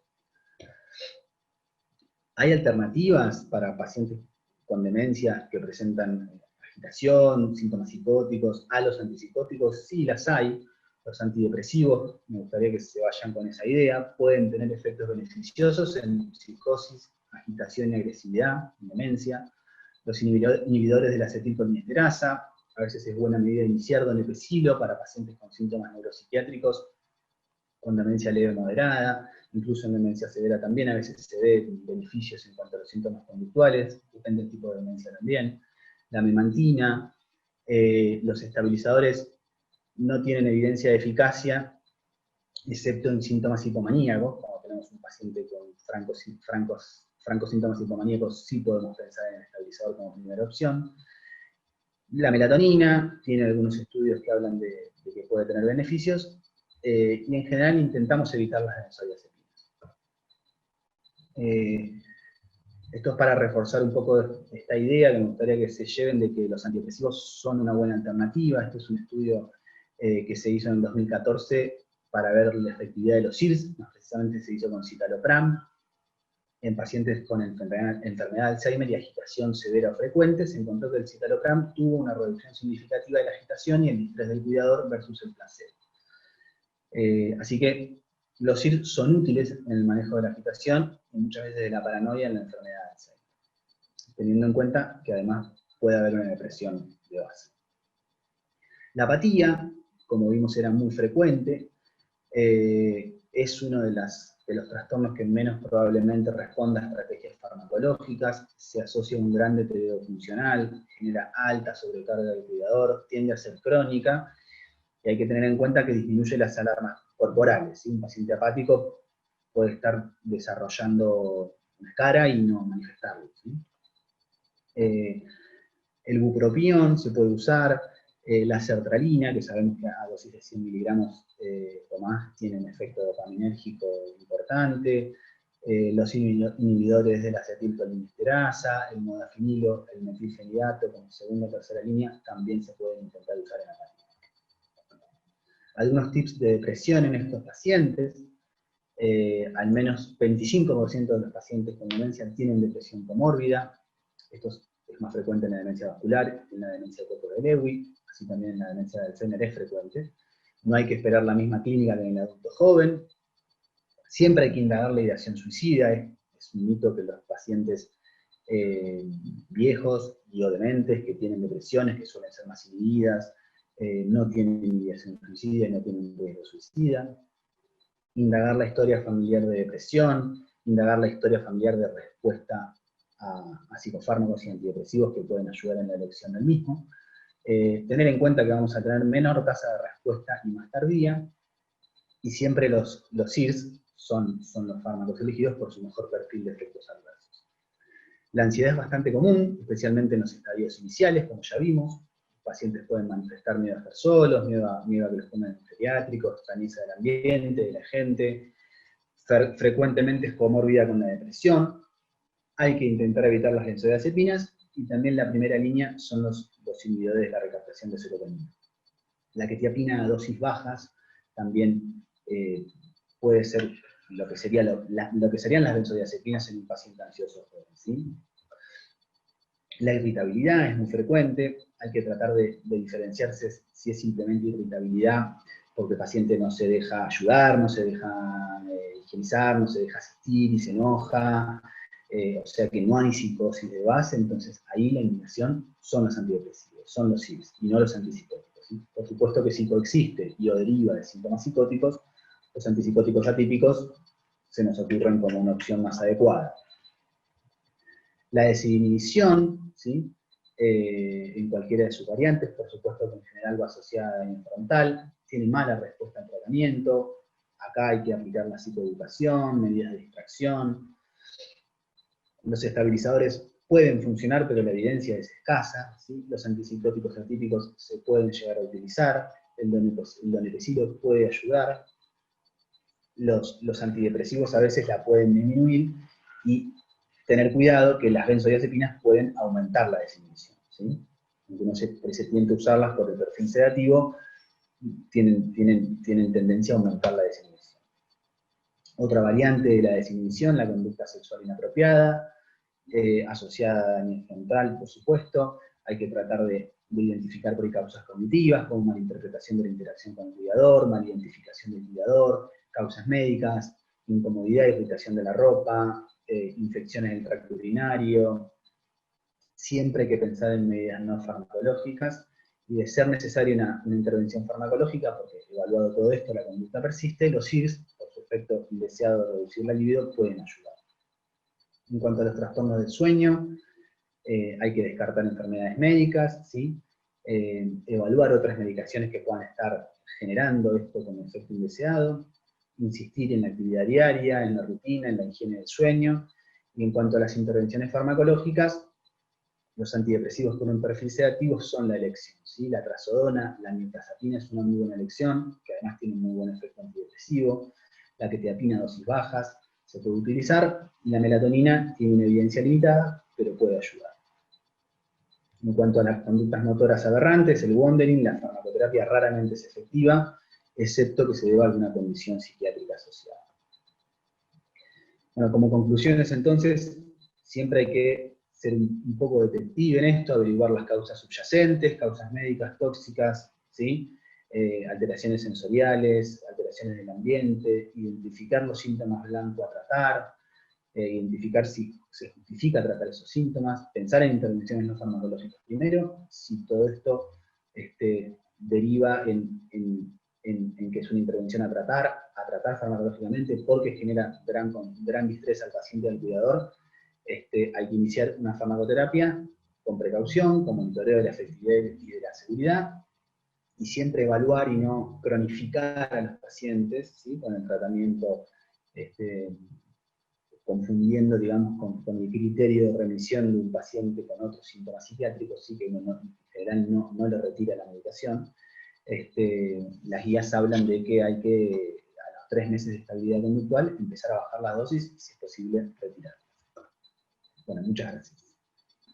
¿Hay alternativas para pacientes con demencia que presentan agitación, síntomas psicóticos, a los antipsicóticos? Sí, las hay. Los antidepresivos, me gustaría que se vayan con esa idea, pueden tener efectos beneficiosos en psicosis, agitación y agresividad, en demencia. Los inhibidores de la acetilcolinesterasa, a veces es buena medida iniciar donepezilo para pacientes con síntomas neuropsiquiátricos, con demencia leve o moderada, incluso en demencia severa también a veces se ve beneficios en cuanto a los síntomas conductuales, depende del tipo de demencia también. La memantina, los estabilizadores no tienen evidencia de eficacia, excepto en síntomas hipomaníacos, como tenemos un paciente con francos síntomas hipomaníacos, sí podemos pensar en el estabilizador como primera opción. La melatonina, tiene algunos estudios que hablan de que puede tener beneficios, y en general intentamos evitar las benzodiazepinas. Esto es para reforzar un poco esta idea que me gustaría que se lleven de que los antidepresivos son una buena alternativa. Este es un estudio que se hizo en el 2014 para ver la efectividad de los SIRS, más precisamente se hizo con citalopram, en pacientes con enfermedad de Alzheimer y agitación severa o frecuente. Se encontró que el citalopram tuvo una reducción significativa de la agitación y el distrés del cuidador versus el placebo. Así que los SIRS son útiles en el manejo de la agitación y muchas veces de la paranoia en la enfermedad de Alzheimer, teniendo en cuenta que además puede haber una depresión de base. La apatía, como vimos, era muy frecuente, es uno de los trastornos que menos probablemente responda a estrategias farmacológicas, se asocia a un gran deterioro funcional, genera alta sobrecarga del cuidador, tiende a ser crónica, y hay que tener en cuenta que disminuye las alarmas corporales, ¿sí? Un paciente apático puede estar desarrollando una cara y no manifestarlo, ¿sí? El bupropión se puede usar, la sertralina, que sabemos que a dosis de 100 miligramos o más tiene un efecto dopaminérgico importante, los inhibidores de la acetilcolinesterasa, el modafinilo, el metilfenidato como segunda o tercera línea, también se pueden intentar usar en apatía. Algunos tips de depresión en estos pacientes: al menos 25% de los pacientes con demencia tienen depresión comórbida. Esto es más frecuente en la demencia vascular, en la demencia del cuerpo de Lewy, así también en la demencia de Alzheimer es frecuente. No hay que esperar la misma clínica que en el adulto joven. Siempre hay que indagar la ideación suicida. Es un mito que los pacientes viejos y o dementes que tienen depresiones, que suelen ser más inhibidas, no tienen ideación suicida y no tienen un riesgo suicida. Indagar la historia familiar de depresión, indagar la historia familiar de respuesta a psicofármacos y antidepresivos que pueden ayudar en la elección del mismo. Tener en cuenta que vamos a tener menor tasa de respuesta y más tardía, y siempre los SIRS son los fármacos elegidos por su mejor perfil de efectos adversos. La ansiedad es bastante común, especialmente en los estadios iniciales, como ya vimos. Pacientes pueden manifestar miedo a estar solos, miedo a que los pongan en geriátricos, extrañeza del ambiente, de la gente. Frecuentemente es comórbida con la depresión. Hay que intentar evitar las benzodiazepinas, y también la primera línea son los inhibidores de la recaptación de serotonina. La quetiapina a dosis bajas también puede ser lo que serían las benzodiazepinas en un paciente ansioso joven, ¿sí? La irritabilidad es muy frecuente, hay que tratar de diferenciarse si es simplemente irritabilidad porque el paciente no se deja ayudar, no se deja higienizar, no se deja asistir y se enoja, o sea que no hay psicosis de base. Entonces ahí la indicación son los antidepresivos, son los SIRS, y no los antipsicóticos, ¿sí? Por supuesto que si coexiste y o deriva de síntomas psicóticos, los antipsicóticos atípicos se nos ocurren como una opción más adecuada. La desinhibición, ¿sí? En cualquiera de sus variantes, por supuesto que en general va asociada a frontal, tiene mala respuesta al tratamiento. Acá hay que aplicar la psicoeducación, medidas de distracción. Los estabilizadores pueden funcionar, pero la evidencia es escasa, ¿sí? Los antipsicóticos atípicos se pueden llegar a utilizar, el donepezilo puede ayudar, los antidepresivos a veces la pueden disminuir, y tener cuidado que las benzodiazepinas pueden aumentar la desinhibición, ¿sí? Aunque no se tiende a usarlas por el perfil sedativo, tienen tendencia a aumentar la desinhibición. Otra variante de la desinhibición, la conducta sexual inapropiada, asociada a daño frontal, por supuesto. Hay que tratar de identificar por ahí causas cognitivas, como malinterpretación de la interacción con el cuidador, malidentificación del cuidador, causas médicas, incomodidad, irritación de la ropa, infecciones del tracto urinario. Siempre hay que pensar en medidas no farmacológicas, y de ser necesaria una intervención farmacológica, porque evaluado todo esto, la conducta persiste, los IRS, por su efecto indeseado de reducir la libido, pueden ayudar. En cuanto a los trastornos del sueño, hay que descartar enfermedades médicas, ¿sí? Evaluar otras medicaciones que puedan estar generando esto como efecto indeseado, insistir en la actividad diaria, en la rutina, en la higiene del sueño. Y en cuanto a las intervenciones farmacológicas, los antidepresivos con un perfil sedativo son la elección, ¿sí? La trazodona, la mirtazapina es una muy buena elección, que además tiene un muy buen efecto antidepresivo. La quetiapina a dosis bajas se puede utilizar, y la melatonina tiene una evidencia limitada, pero puede ayudar. En cuanto a las conductas motoras aberrantes, el wandering, la farmacoterapia raramente es efectiva, excepto que se deba a alguna condición psiquiátrica asociada. Bueno, como conclusiones entonces, siempre hay que ser un poco detective en esto, averiguar las causas subyacentes, causas médicas tóxicas, ¿sí? Alteraciones sensoriales, alteraciones del ambiente, identificar los síntomas blancos a tratar, identificar si se justifica tratar esos síntomas, pensar en intervenciones no farmacológicas primero, si todo esto deriva en que es una intervención a tratar farmacológicamente porque genera gran distrés al paciente y al cuidador, hay que iniciar una farmacoterapia con precaución, con monitoreo de la efectividad y de la seguridad, y siempre evaluar y no cronificar a los pacientes, ¿sí? Con el tratamiento, confundiendo, digamos, con el criterio de remisión de un paciente con otros síntomas psiquiátricos, ¿sí? Que uno en general no le retira la medicación. Las guías hablan de que hay que, a los 3 meses de estabilidad conductual, empezar a bajar las dosis y, si es posible, retirarlas. Bueno, muchas gracias.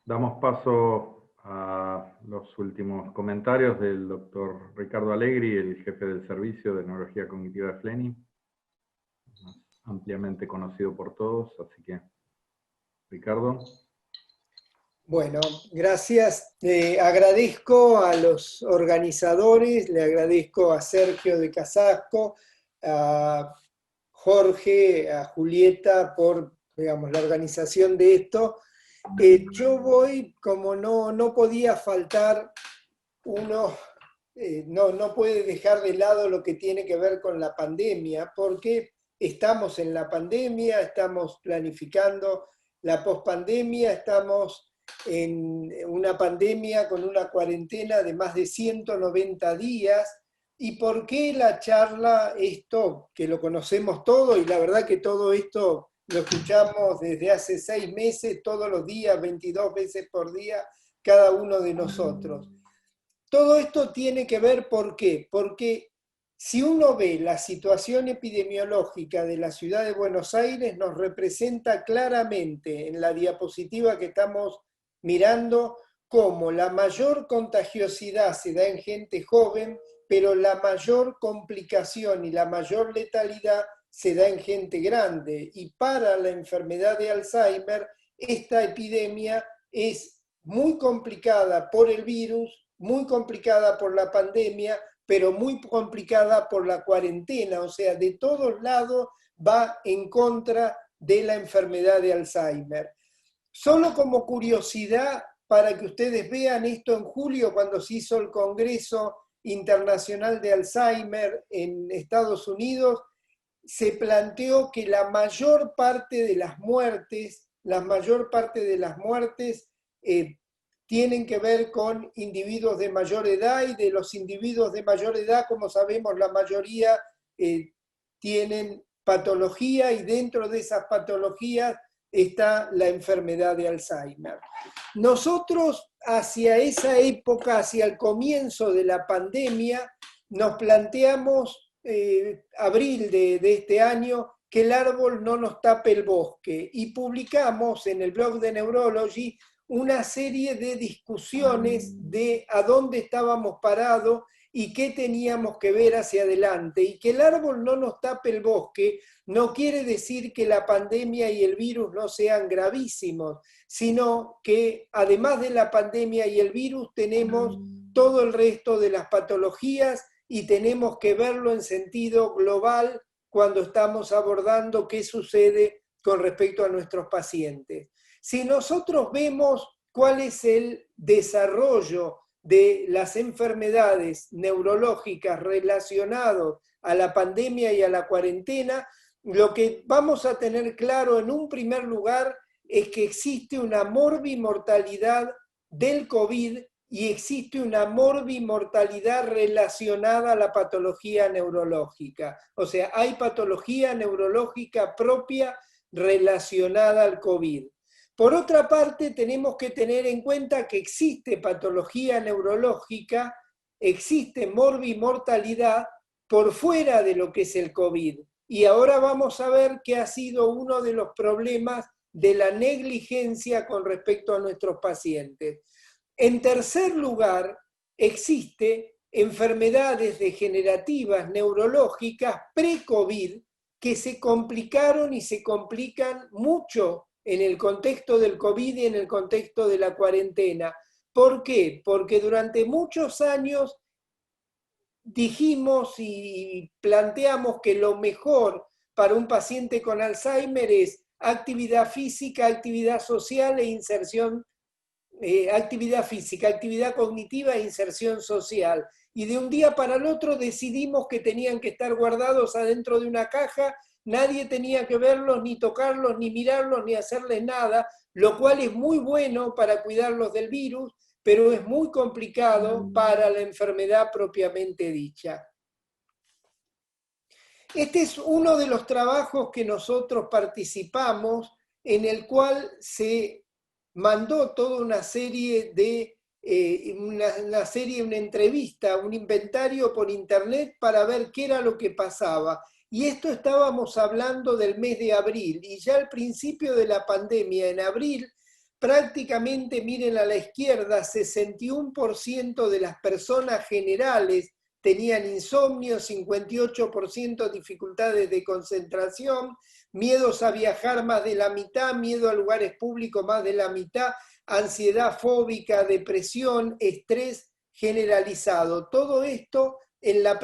Damos paso a los últimos comentarios del doctor Ricardo Allegri, el jefe del servicio de neurología cognitiva de FLENI, ampliamente conocido por todos, así que, Ricardo. Bueno, gracias. Agradezco a los organizadores, le agradezco a Sergio de Casasco, a Jorge, a Julieta por, digamos, la organización de esto. Yo voy, como no podía faltar, uno no puede dejar de lado lo que tiene que ver con la pandemia, porque estamos en la pandemia, estamos planificando la pospandemia, estamos en una pandemia con una cuarentena de más de 190 días. ¿Y por qué la charla, esto que lo conocemos todo, y la verdad que todo esto lo escuchamos desde hace 6 meses, todos los días, 22 veces por día, cada uno de nosotros? Todo esto tiene que ver, ¿por qué? Porque si uno ve la situación epidemiológica de la ciudad de Buenos Aires, nos representa claramente en la diapositiva que estamos mirando cómo la mayor contagiosidad se da en gente joven, pero la mayor complicación y la mayor letalidad se da en gente grande. Y para la enfermedad de Alzheimer, esta epidemia es muy complicada por el virus, muy complicada por la pandemia, pero muy complicada por la cuarentena. O sea, de todos lados va en contra de la enfermedad de Alzheimer. Solo como curiosidad, para que ustedes vean esto, en julio, cuando se hizo el Congreso Internacional de Alzheimer en Estados Unidos, se planteó que la mayor parte de las muertes tienen que ver con individuos de mayor edad, y de los individuos de mayor edad, como sabemos, la mayoría tienen patología, y dentro de esas patologías está la enfermedad de Alzheimer. Nosotros, hacia esa época, hacia el comienzo de la pandemia, nos planteamos, abril de este año, que el árbol no nos tape el bosque, y publicamos en el blog de Neurology una serie de discusiones de a dónde estábamos parados y qué teníamos que ver hacia adelante. Y que el árbol no nos tape el bosque no quiere decir que la pandemia y el virus no sean gravísimos, sino que además de la pandemia y el virus tenemos todo el resto de las patologías y tenemos que verlo en sentido global cuando estamos abordando qué sucede con respecto a nuestros pacientes. Si nosotros vemos cuál es el desarrollo de las enfermedades neurológicas relacionadas a la pandemia y a la cuarentena, lo que vamos a tener claro en un primer lugar es que existe una morbimortalidad del COVID y existe una morbimortalidad relacionada a la patología neurológica. O sea, hay patología neurológica propia relacionada al COVID. Por otra parte, tenemos que tener en cuenta que existe patología neurológica, existe morbimortalidad por fuera de lo que es el COVID. Y ahora vamos a ver que ha sido uno de los problemas de la negligencia con respecto a nuestros pacientes. En tercer lugar, existe enfermedades degenerativas neurológicas pre-COVID que se complicaron y se complican mucho en el contexto del COVID y en el contexto de la cuarentena. ¿Por qué? Porque durante muchos años dijimos y planteamos que lo mejor para un paciente con Alzheimer es actividad física, actividad social e inserción, actividad física, actividad cognitiva e inserción social. Y de un día para el otro decidimos que tenían que estar guardados adentro de una caja, nadie tenía que verlos, ni tocarlos, ni mirarlos, ni hacerles nada, lo cual es muy bueno para cuidarlos del virus, pero es muy complicado para la enfermedad propiamente dicha. Este es uno de los trabajos que nosotros participamos, en el cual se mandó toda una serie de, una entrevista, un inventario por internet para ver qué era lo que pasaba. Y esto estábamos hablando del mes de abril, y ya al principio de la pandemia, en abril, prácticamente, miren a la izquierda, 61% de las personas generales tenían insomnio, 58% dificultades de concentración, miedos a viajar más de la mitad, miedo a lugares públicos más de la mitad, ansiedad fóbica, depresión, estrés generalizado. Todo esto en la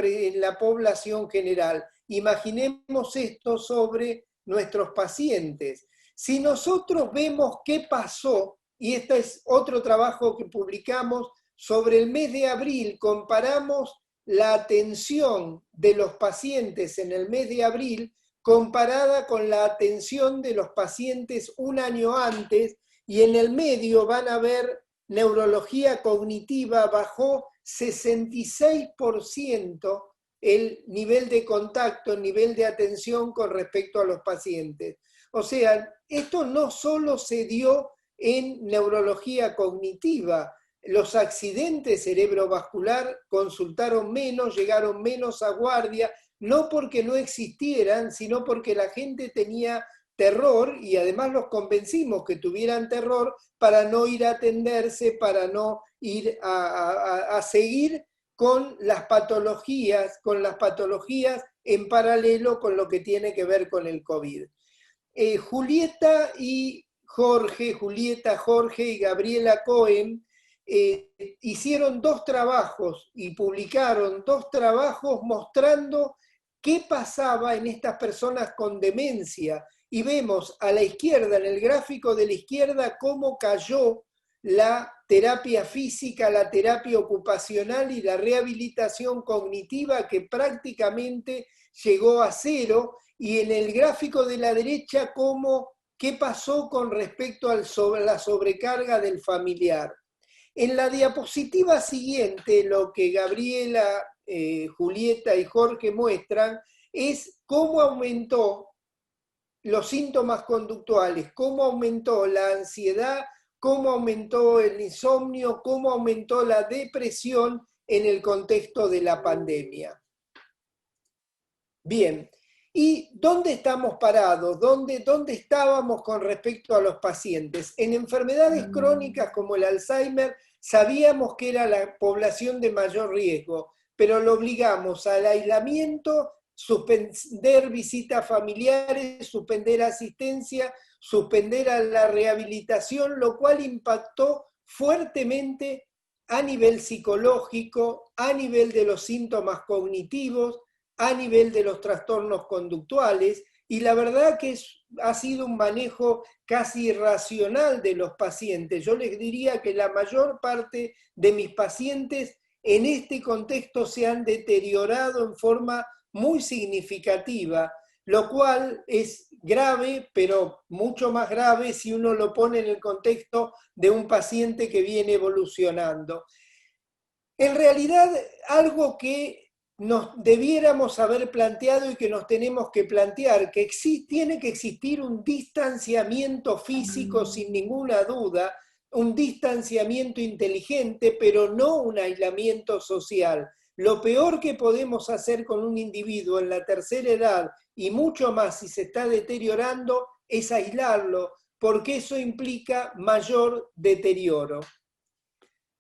población general. Imaginemos esto sobre nuestros pacientes. Si nosotros vemos qué pasó, y este es otro trabajo que publicamos sobre el mes de abril, comparamos la atención de los pacientes en el mes de abril comparada con la atención de los pacientes un año antes, y en el medio van a ver neurología cognitiva bajó 66% el nivel de contacto, el nivel de atención con respecto a los pacientes. O sea, esto no solo se dio en neurología cognitiva, los accidentes cerebrovascular consultaron menos, llegaron menos a guardia, no porque no existieran, sino porque la gente tenía terror y además los convencimos que tuvieran terror para no ir a atenderse, para no ir a seguir con las patologías en paralelo con lo que tiene que ver con el COVID. Julieta, Jorge y Gabriela Cohen hicieron dos trabajos y publicaron dos trabajos mostrando qué pasaba en estas personas con demencia. Y vemos a la izquierda, en el gráfico de la izquierda, cómo cayó la terapia física, la terapia ocupacional y la rehabilitación cognitiva, que prácticamente llegó a cero, y en el gráfico de la derecha qué pasó con respecto a la sobrecarga del familiar. En la diapositiva siguiente, lo que Gabriela, Julieta y Jorge muestran es cómo aumentó los síntomas conductuales, cómo aumentó la ansiedad, cómo aumentó el insomnio, cómo aumentó la depresión en el contexto de la pandemia. Bien, ¿y dónde estamos parados? ¿Dónde estábamos con respecto a los pacientes? En enfermedades crónicas como el Alzheimer sabíamos que era la población de mayor riesgo, pero lo obligamos al aislamiento, suspender visitas familiares, suspender asistencia, suspender a la rehabilitación, lo cual impactó fuertemente a nivel psicológico, a nivel de los síntomas cognitivos, a nivel de los trastornos conductuales, y la verdad que ha sido un manejo casi irracional de los pacientes. Yo les diría que la mayor parte de mis pacientes en este contexto se han deteriorado en forma muy significativa, lo cual es grave, pero mucho más grave si uno lo pone en el contexto de un paciente que viene evolucionando. En realidad, algo que nos debiéramos haber planteado y que nos tenemos que plantear, que tiene que existir un distanciamiento físico sin ninguna duda, un distanciamiento inteligente, pero no un aislamiento social. Lo peor que podemos hacer con un individuo en la tercera edad, y mucho más si se está deteriorando, es aislarlo, porque eso implica mayor deterioro.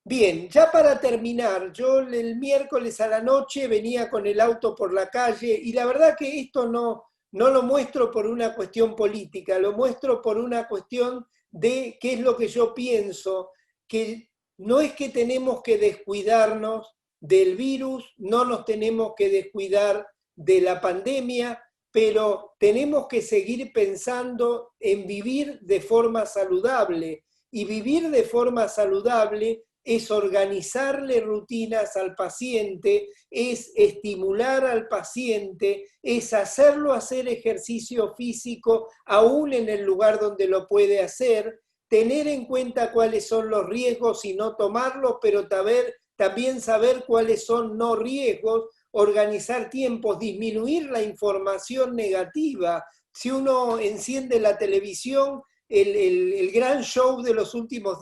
Bien, ya para terminar, yo el miércoles a la noche venía con el auto por la calle y la verdad que esto no lo muestro por una cuestión política, lo muestro por una cuestión de qué es lo que yo pienso, que no es que tenemos que descuidarnos del virus, no nos tenemos que descuidar de la pandemia, pero tenemos que seguir pensando en vivir de forma saludable, y vivir de forma saludable es organizarle rutinas al paciente, es estimular al paciente, es hacerlo hacer ejercicio físico aún en el lugar donde lo puede hacer, tener en cuenta cuáles son los riesgos y no tomarlos, pero también saber cuáles son no riesgos, organizar tiempos, disminuir la información negativa. Si uno enciende la televisión, el gran show de los últimos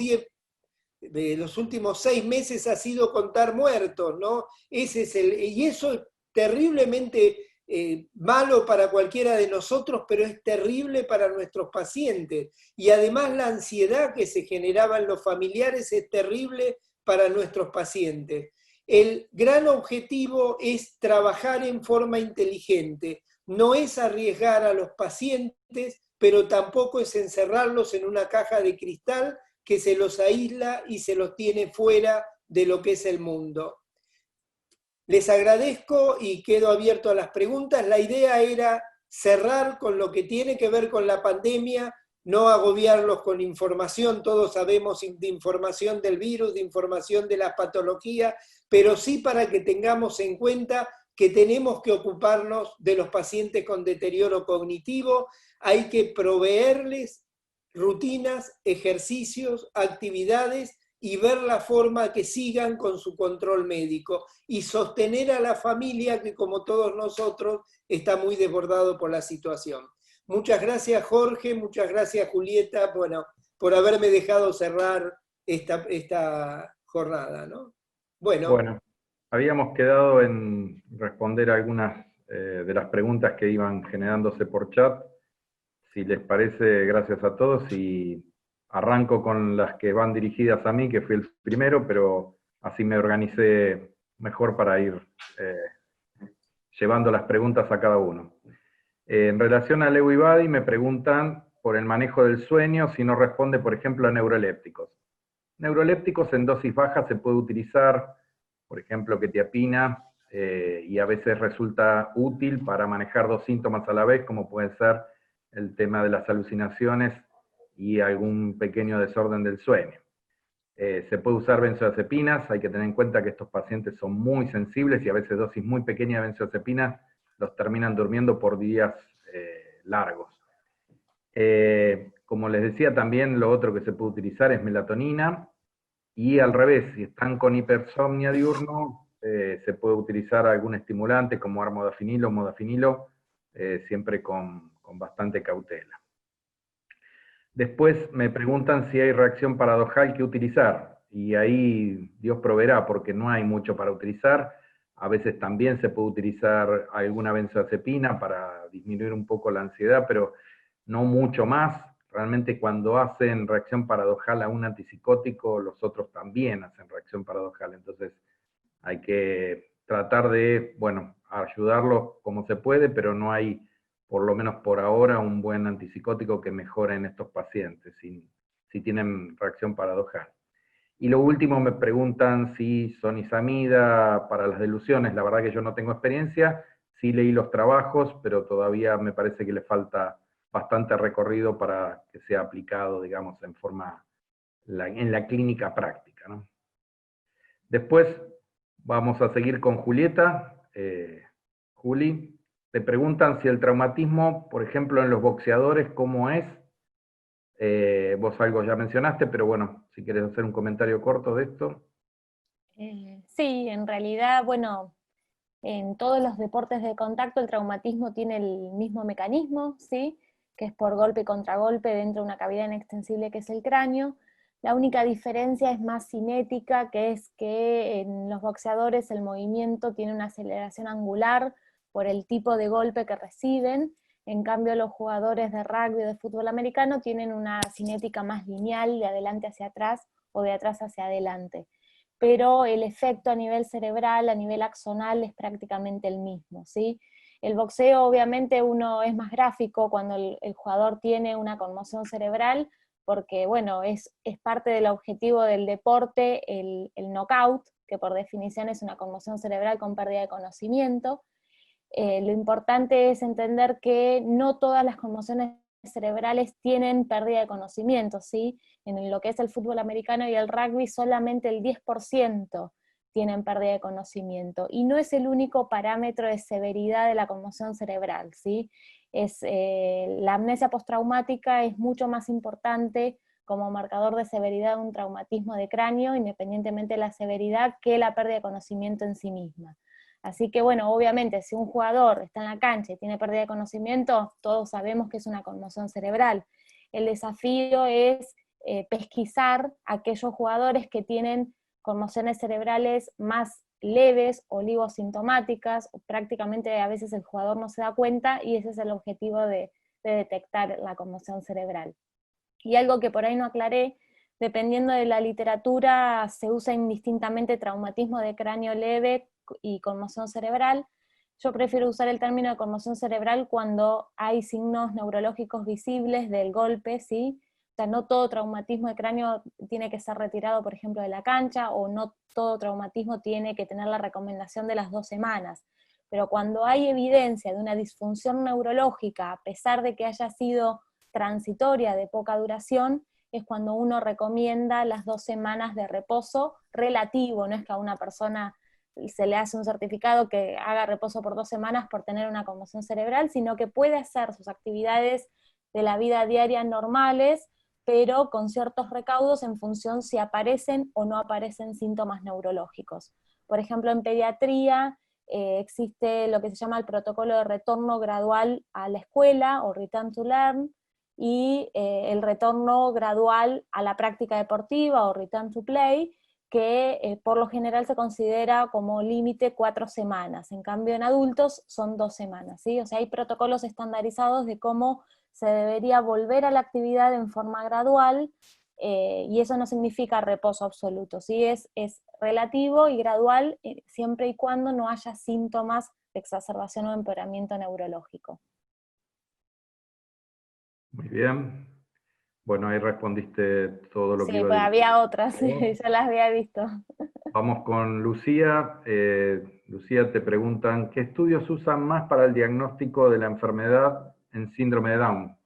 6 meses ha sido contar muertos, ¿no? Y eso es terriblemente malo para cualquiera de nosotros, pero es terrible para nuestros pacientes. Y además la ansiedad que se generaba en los familiares es terrible para nuestros pacientes. El gran objetivo es trabajar en forma inteligente, no es arriesgar a los pacientes, pero tampoco es encerrarlos en una caja de cristal que se los aísla y se los tiene fuera de lo que es el mundo. Les agradezco y quedo abierto a las preguntas. La idea era cerrar con lo que tiene que ver con la pandemia, no agobiarlos con información, todos sabemos de información del virus, de información de la patología, pero sí para que tengamos en cuenta que tenemos que ocuparnos de los pacientes con deterioro cognitivo, hay que proveerles rutinas, ejercicios, actividades y ver la forma que sigan con su control médico y sostener a la familia que, como todos nosotros, está muy desbordado por la situación. Muchas gracias, Jorge, muchas gracias, Julieta, por haberme dejado cerrar esta jornada, ¿no? Bueno, habíamos quedado en responder algunas de las preguntas que iban generándose por chat. Si les parece, gracias a todos, y arranco con las que van dirigidas a mí, que fui el primero, pero así me organicé mejor para ir llevando las preguntas a cada uno. En relación a Lewy Body me preguntan por el manejo del sueño, si no responde, por ejemplo, a neurolépticos. Neurolépticos en dosis bajas se puede utilizar, por ejemplo, quetiapina, y a veces resulta útil para manejar dos síntomas a la vez, como puede ser el tema de las alucinaciones y algún pequeño desorden del sueño. Se puede usar benzodiazepinas, hay que tener en cuenta que estos pacientes son muy sensibles y a veces dosis muy pequeñas de benzodiazepinas los terminan durmiendo por días largos. Como les decía, también lo otro que se puede utilizar es melatonina, y al revés, si están con hipersomnia diurno, se puede utilizar algún estimulante como armodafinilo o modafinilo, siempre con bastante cautela. Después me preguntan si hay reacción paradojal que utilizar, y ahí Dios proveerá, porque no hay mucho para utilizar. A veces también se puede utilizar alguna benzodiazepina para disminuir un poco la ansiedad, pero no mucho más. Realmente cuando hacen reacción paradojal a un antipsicótico, los otros también hacen reacción paradojal, entonces hay que tratar de, bueno, ayudarlos como se puede, pero no hay, por lo menos por ahora, un buen antipsicótico que mejore en estos pacientes, si tienen reacción paradojal. Y lo último, me preguntan si sonizamida para las delusiones. La verdad que yo no tengo experiencia, sí leí los trabajos, pero todavía me parece que le falta bastante recorrido para que sea aplicado, digamos, en la clínica práctica, ¿no? Después vamos a seguir con Julieta. Juli, te preguntan si el traumatismo, por ejemplo, en los boxeadores, ¿cómo es? Vos algo ya mencionaste, pero bueno, si querés hacer un comentario corto de esto. Sí, en realidad, bueno, en todos los deportes de contacto el traumatismo tiene el mismo mecanismo, ¿sí? Que es por golpe y contragolpe dentro de una cavidad inextensible que es el cráneo. La única diferencia es más cinética, que es que en los boxeadores el movimiento tiene una aceleración angular por el tipo de golpe que reciben. En cambio, los jugadores de rugby o de fútbol americano tienen una cinética más lineal, de adelante hacia atrás o de atrás hacia adelante. Pero el efecto a nivel cerebral, a nivel axonal, es prácticamente el mismo, ¿sí? El boxeo, obviamente, uno es más gráfico cuando el jugador tiene una conmoción cerebral, porque, bueno, es parte del objetivo del deporte el knockout, que por definición es una conmoción cerebral con pérdida de conocimiento. Lo importante es entender que no todas las conmociones cerebrales tienen pérdida de conocimiento, ¿sí? En lo que es el fútbol americano y el rugby, solamente el 10% tienen pérdida de conocimiento, y no es el único parámetro de severidad de la conmoción cerebral, ¿sí? La amnesia postraumática es mucho más importante como marcador de severidad de un traumatismo de cráneo, independientemente de la severidad, que la pérdida de conocimiento en sí misma. Así que bueno, obviamente si un jugador está en la cancha y tiene pérdida de conocimiento, todos sabemos que es una conmoción cerebral. El desafío es pesquisar aquellos jugadores que tienen conmociones cerebrales más leves, oligosintomáticas, o prácticamente a veces el jugador no se da cuenta, y ese es el objetivo de detectar la conmoción cerebral. Y algo que por ahí no aclaré, dependiendo de la literatura, se usa indistintamente traumatismo de cráneo leve y conmoción cerebral. Yo prefiero usar el término de conmoción cerebral cuando hay signos neurológicos visibles del golpe, ¿sí? O sea, no todo traumatismo de cráneo tiene que ser retirado, por ejemplo, de la cancha, o no todo traumatismo tiene que tener la recomendación de las 2 semanas. Pero cuando hay evidencia de una disfunción neurológica, a pesar de que haya sido transitoria de poca duración, es cuando uno recomienda las 2 semanas de reposo relativo. No es que a una persona se le hace un certificado que haga reposo por 2 semanas por tener una conmoción cerebral, sino que puede hacer sus actividades de la vida diaria normales, pero con ciertos recaudos en función si aparecen o no aparecen síntomas neurológicos. Por ejemplo, en pediatría existe lo que se llama el protocolo de retorno gradual a la escuela, o Return to Learn, y el retorno gradual a la práctica deportiva, o Return to Play, que por lo general se considera como límite 4 semanas. En cambio, en adultos son 2 semanas, ¿sí? O sea, hay protocolos estandarizados de cómo se debería volver a la actividad en forma gradual, y eso no significa reposo absoluto, ¿sí? Es relativo y gradual, siempre y cuando no haya síntomas de exacerbación o empeoramiento neurológico. Muy bien. Bueno, ahí respondiste todo lo que Sí, iba a pues decir. había otras, ya las había visto. Vamos con Lucía. Lucía, te preguntan, ¿qué estudios usan más para el diagnóstico de la enfermedad en síndrome de Down?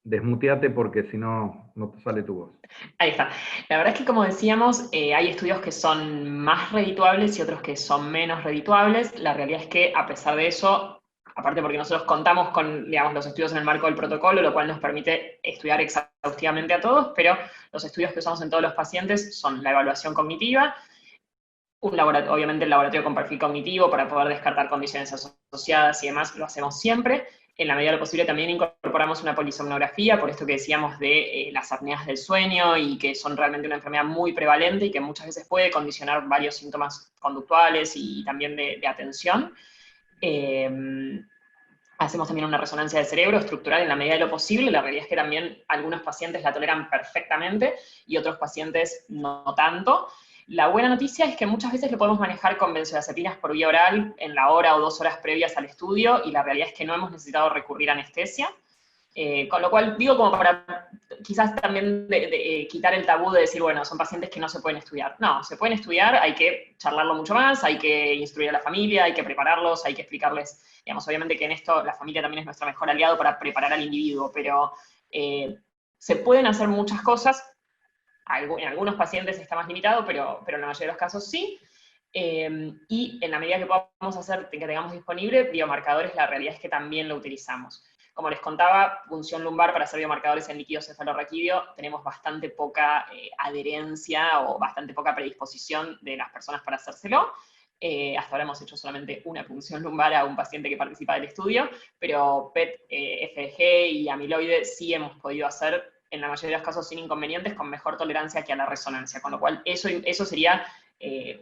Desmuteate porque si no, no te sale tu voz. Ahí está. La verdad es que, como decíamos, hay estudios que son más redituables y otros que son menos redituables. La realidad es que, a pesar de eso, aparte porque nosotros contamos con, digamos, los estudios en el marco del protocolo, lo cual nos permite estudiar exhaustivamente a todos, pero los estudios que usamos en todos los pacientes son la evaluación cognitiva, obviamente el laboratorio con perfil cognitivo para poder descartar condiciones asociadas y demás, lo hacemos siempre. En la medida de lo posible también incorporamos una polisomnografía, por esto que decíamos de las apneas del sueño, y que son realmente una enfermedad muy prevalente y que muchas veces puede condicionar varios síntomas conductuales y también de atención. Hacemos también una resonancia de cerebro estructural en la medida de lo posible. La realidad es que también algunos pacientes la toleran perfectamente y otros pacientes no tanto. La buena noticia es que muchas veces lo podemos manejar con benzodiazepinas por vía oral en la hora o 2 horas previas al estudio, y la realidad es que no hemos necesitado recurrir a anestesia. Con lo cual, digo como para quizás también quitar el tabú de decir, bueno, son pacientes que no se pueden estudiar. No, se pueden estudiar, hay que charlarlo mucho más, hay que instruir a la familia, hay que prepararlos, hay que explicarles, digamos, obviamente que en esto la familia también es nuestro mejor aliado para preparar al individuo, pero se pueden hacer muchas cosas. En algunos pacientes está más limitado, pero en la mayoría de los casos sí. Y en la medida que podamos hacer, que tengamos disponible, biomarcadores, la realidad es que también lo utilizamos. Como les contaba, punción lumbar para hacer biomarcadores en líquido cefalorraquídeo, tenemos bastante poca adherencia o bastante poca predisposición de las personas para hacérselo. Hasta ahora hemos hecho solamente una punción lumbar a un paciente que participa del estudio, pero PET, FDG y amiloide sí hemos podido hacer, en la mayoría de los casos sin inconvenientes, con mejor tolerancia que a la resonancia, con lo cual eso sería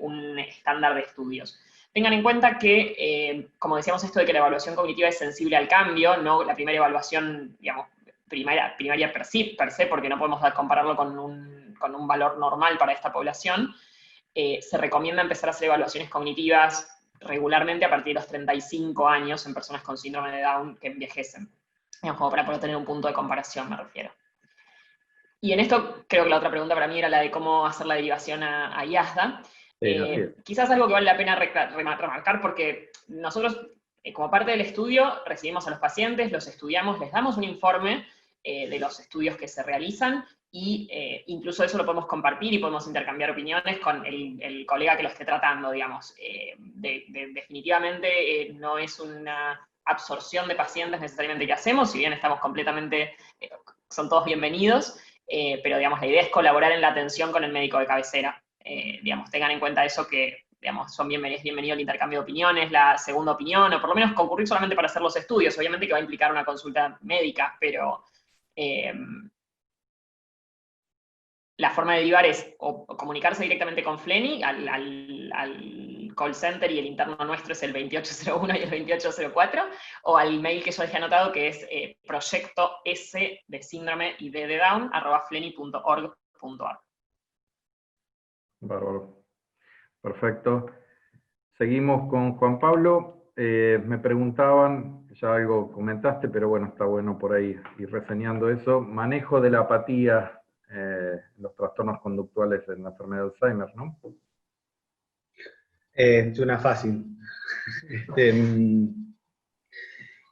un estándar de estudios. Tengan en cuenta que, como decíamos, esto de que la evaluación cognitiva es sensible al cambio, no la primera evaluación, digamos, primaria per se, porque no podemos compararlo con un valor normal para esta población. Se recomienda empezar a hacer evaluaciones cognitivas regularmente a partir de los 35 años en personas con síndrome de Down que envejecen, digamos, como para poder tener un punto de comparación, me refiero. Y en esto, creo que la otra pregunta para mí era la de cómo hacer la derivación a IASDA. Quizás algo que vale la pena remarcar, porque nosotros, como parte del estudio, recibimos a los pacientes, los estudiamos, les damos un informe de los estudios que se realizan, y incluso eso lo podemos compartir y podemos intercambiar opiniones con el colega que lo esté tratando, digamos. Definitivamente no es una absorción de pacientes necesariamente que hacemos, si bien estamos completamente, son todos bienvenidos, pero digamos, la idea es colaborar en la atención con el médico de cabecera. Digamos, tengan en cuenta eso, que digamos, es bienvenido el intercambio de opiniones, la segunda opinión, o por lo menos concurrir solamente para hacer los estudios. Obviamente que va a implicar una consulta médica, pero la forma de derivar es o comunicarse directamente con Fleni, al call center, y el interno nuestro es el 2801 y el 2804, o al mail que yo dejé anotado, que es proyecto S de síndrome y D de Down, @fleni.org.ar. Bárbaro. Perfecto. Seguimos con Juan Pablo. Me preguntaban, ya algo comentaste, pero bueno, está bueno por ahí ir reseñando eso. Manejo de la apatía, los trastornos conductuales en la enfermedad de Alzheimer, ¿no? Es una fácil.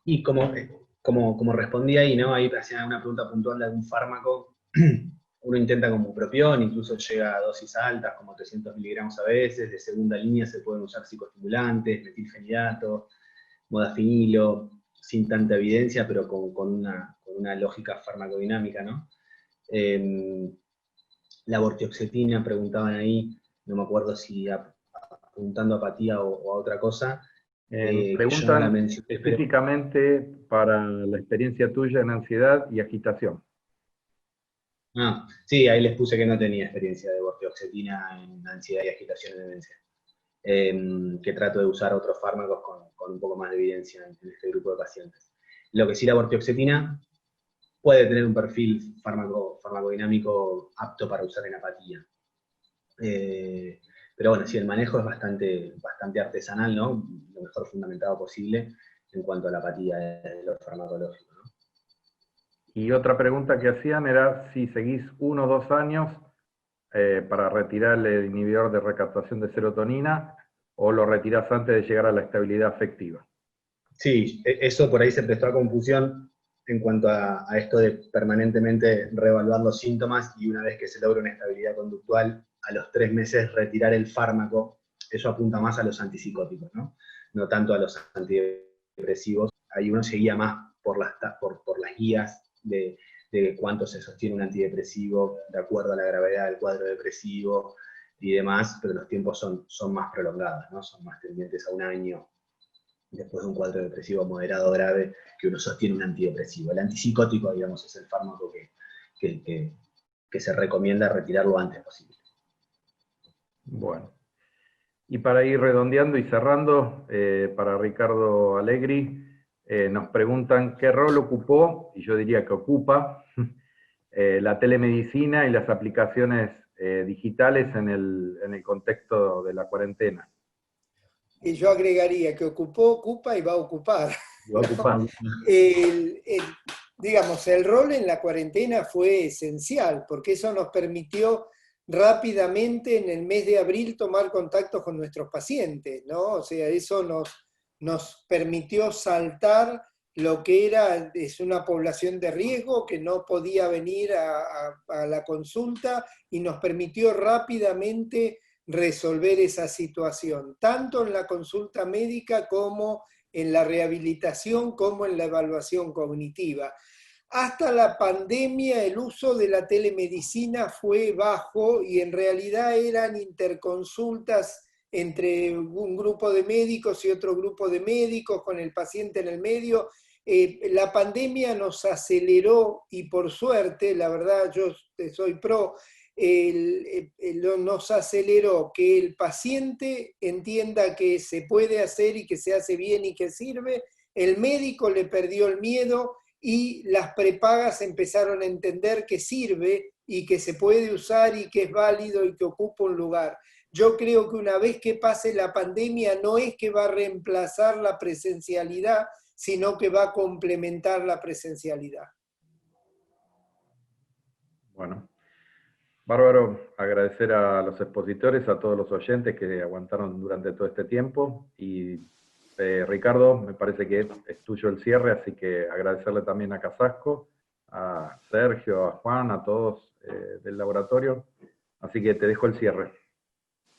Y como respondí ahí, ¿no? Ahí hacía una pregunta puntual de algún fármaco. Uno intenta como propión, incluso llega a dosis altas, como 300 miligramos a veces. De segunda línea se pueden usar psicoestimulantes, metilfenidato, modafinilo, sin tanta evidencia, pero con una lógica farmacodinámica, ¿no? La vortioxetina, preguntaban ahí, no me acuerdo si apuntando a apatía o a otra cosa. Preguntan específicamente para la experiencia tuya en ansiedad y agitación. Sí, ahí les puse que no tenía experiencia de vortioxetina en ansiedad y agitación en demencia. Que trato de usar otros fármacos con un poco más de evidencia en este grupo de pacientes. Lo que sí, la vortioxetina puede tener un perfil farmacodinámico apto para usar en apatía. Pero bueno, sí, el manejo es bastante artesanal, ¿no? Lo mejor fundamentado posible en cuanto a la apatía de lo farmacológico, ¿no? Y otra pregunta que hacían era si seguís 1 o 2 años para retirar el inhibidor de recaptación de serotonina, o lo retirás antes de llegar a la estabilidad afectiva. Sí, eso por ahí se prestó a confusión en cuanto a esto de permanentemente reevaluar los síntomas, y una vez que se logra una estabilidad conductual, a los 3 meses retirar el fármaco. Eso apunta más a los antipsicóticos, ¿no? No tanto a los antidepresivos. Ahí uno seguía más por las guías de cuánto se sostiene un antidepresivo de acuerdo a la gravedad del cuadro depresivo y demás, pero los tiempos son más prolongados, ¿no? Son más tendientes a 1 año después de un cuadro depresivo moderado o grave, que uno sostiene un antidepresivo. El antipsicótico, digamos, es el fármaco que se recomienda retirarlo lo antes posible. Bueno. Y para ir redondeando y cerrando, para Ricardo Allegri, nos preguntan qué rol ocupó, y yo diría que ocupa, la telemedicina y las aplicaciones digitales en el contexto de la cuarentena. Y yo agregaría que ocupó, ocupa y va a ocupar. Va ocupando. Digamos, el rol en la cuarentena fue esencial, porque eso nos permitió rápidamente en el mes de abril tomar contacto con nuestros pacientes, ¿no? O sea, eso nos permitió saltar lo que es una población de riesgo que no podía venir a la consulta y nos permitió rápidamente resolver esa situación, tanto en la consulta médica como en la rehabilitación, como en la evaluación cognitiva. Hasta la pandemia el uso de la telemedicina fue bajo y en realidad eran interconsultas entre un grupo de médicos y otro grupo de médicos con el paciente en el medio. La pandemia nos aceleró y por suerte, la verdad yo soy pro, nos aceleró que el paciente entienda que se puede hacer y que se hace bien y que sirve, el médico le perdió el miedo y las prepagas empezaron a entender que sirve y que se puede usar y que es válido y que ocupa un lugar. Yo creo que una vez que pase la pandemia no es que va a reemplazar la presencialidad, sino que va a complementar la presencialidad. Bueno, bárbaro, agradecer a los expositores, a todos los oyentes que aguantaron durante todo este tiempo, y Ricardo, me parece que es tuyo el cierre, así que agradecerle también a Casasco, a Sergio, a Juan, a todos del laboratorio, así que te dejo el cierre.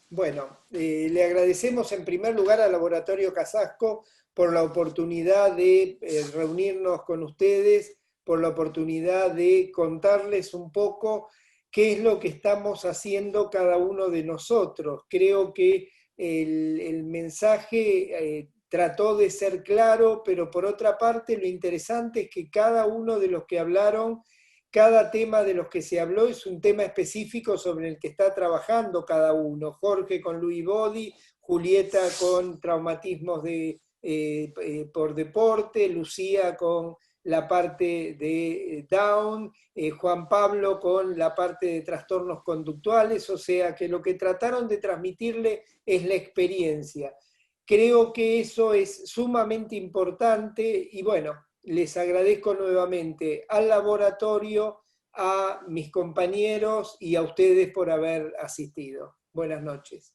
Bueno, le agradecemos en primer lugar al Laboratorio Casasco por la oportunidad de reunirnos con ustedes, por la oportunidad de contarles un poco qué es lo que estamos haciendo cada uno de nosotros. Creo que el mensaje trató de ser claro, pero por otra parte lo interesante es que cada uno de los que hablaron, cada tema de los que se habló es un tema específico sobre el que está trabajando cada uno. Jorge con Lewy Body, Julieta con traumatismos por deporte, Lucía con la parte de Down, Juan Pablo con la parte de trastornos conductuales, o sea que lo que trataron de transmitirle es la experiencia. Creo que eso es sumamente importante y bueno, les agradezco nuevamente al laboratorio, a mis compañeros y a ustedes por haber asistido. Buenas noches.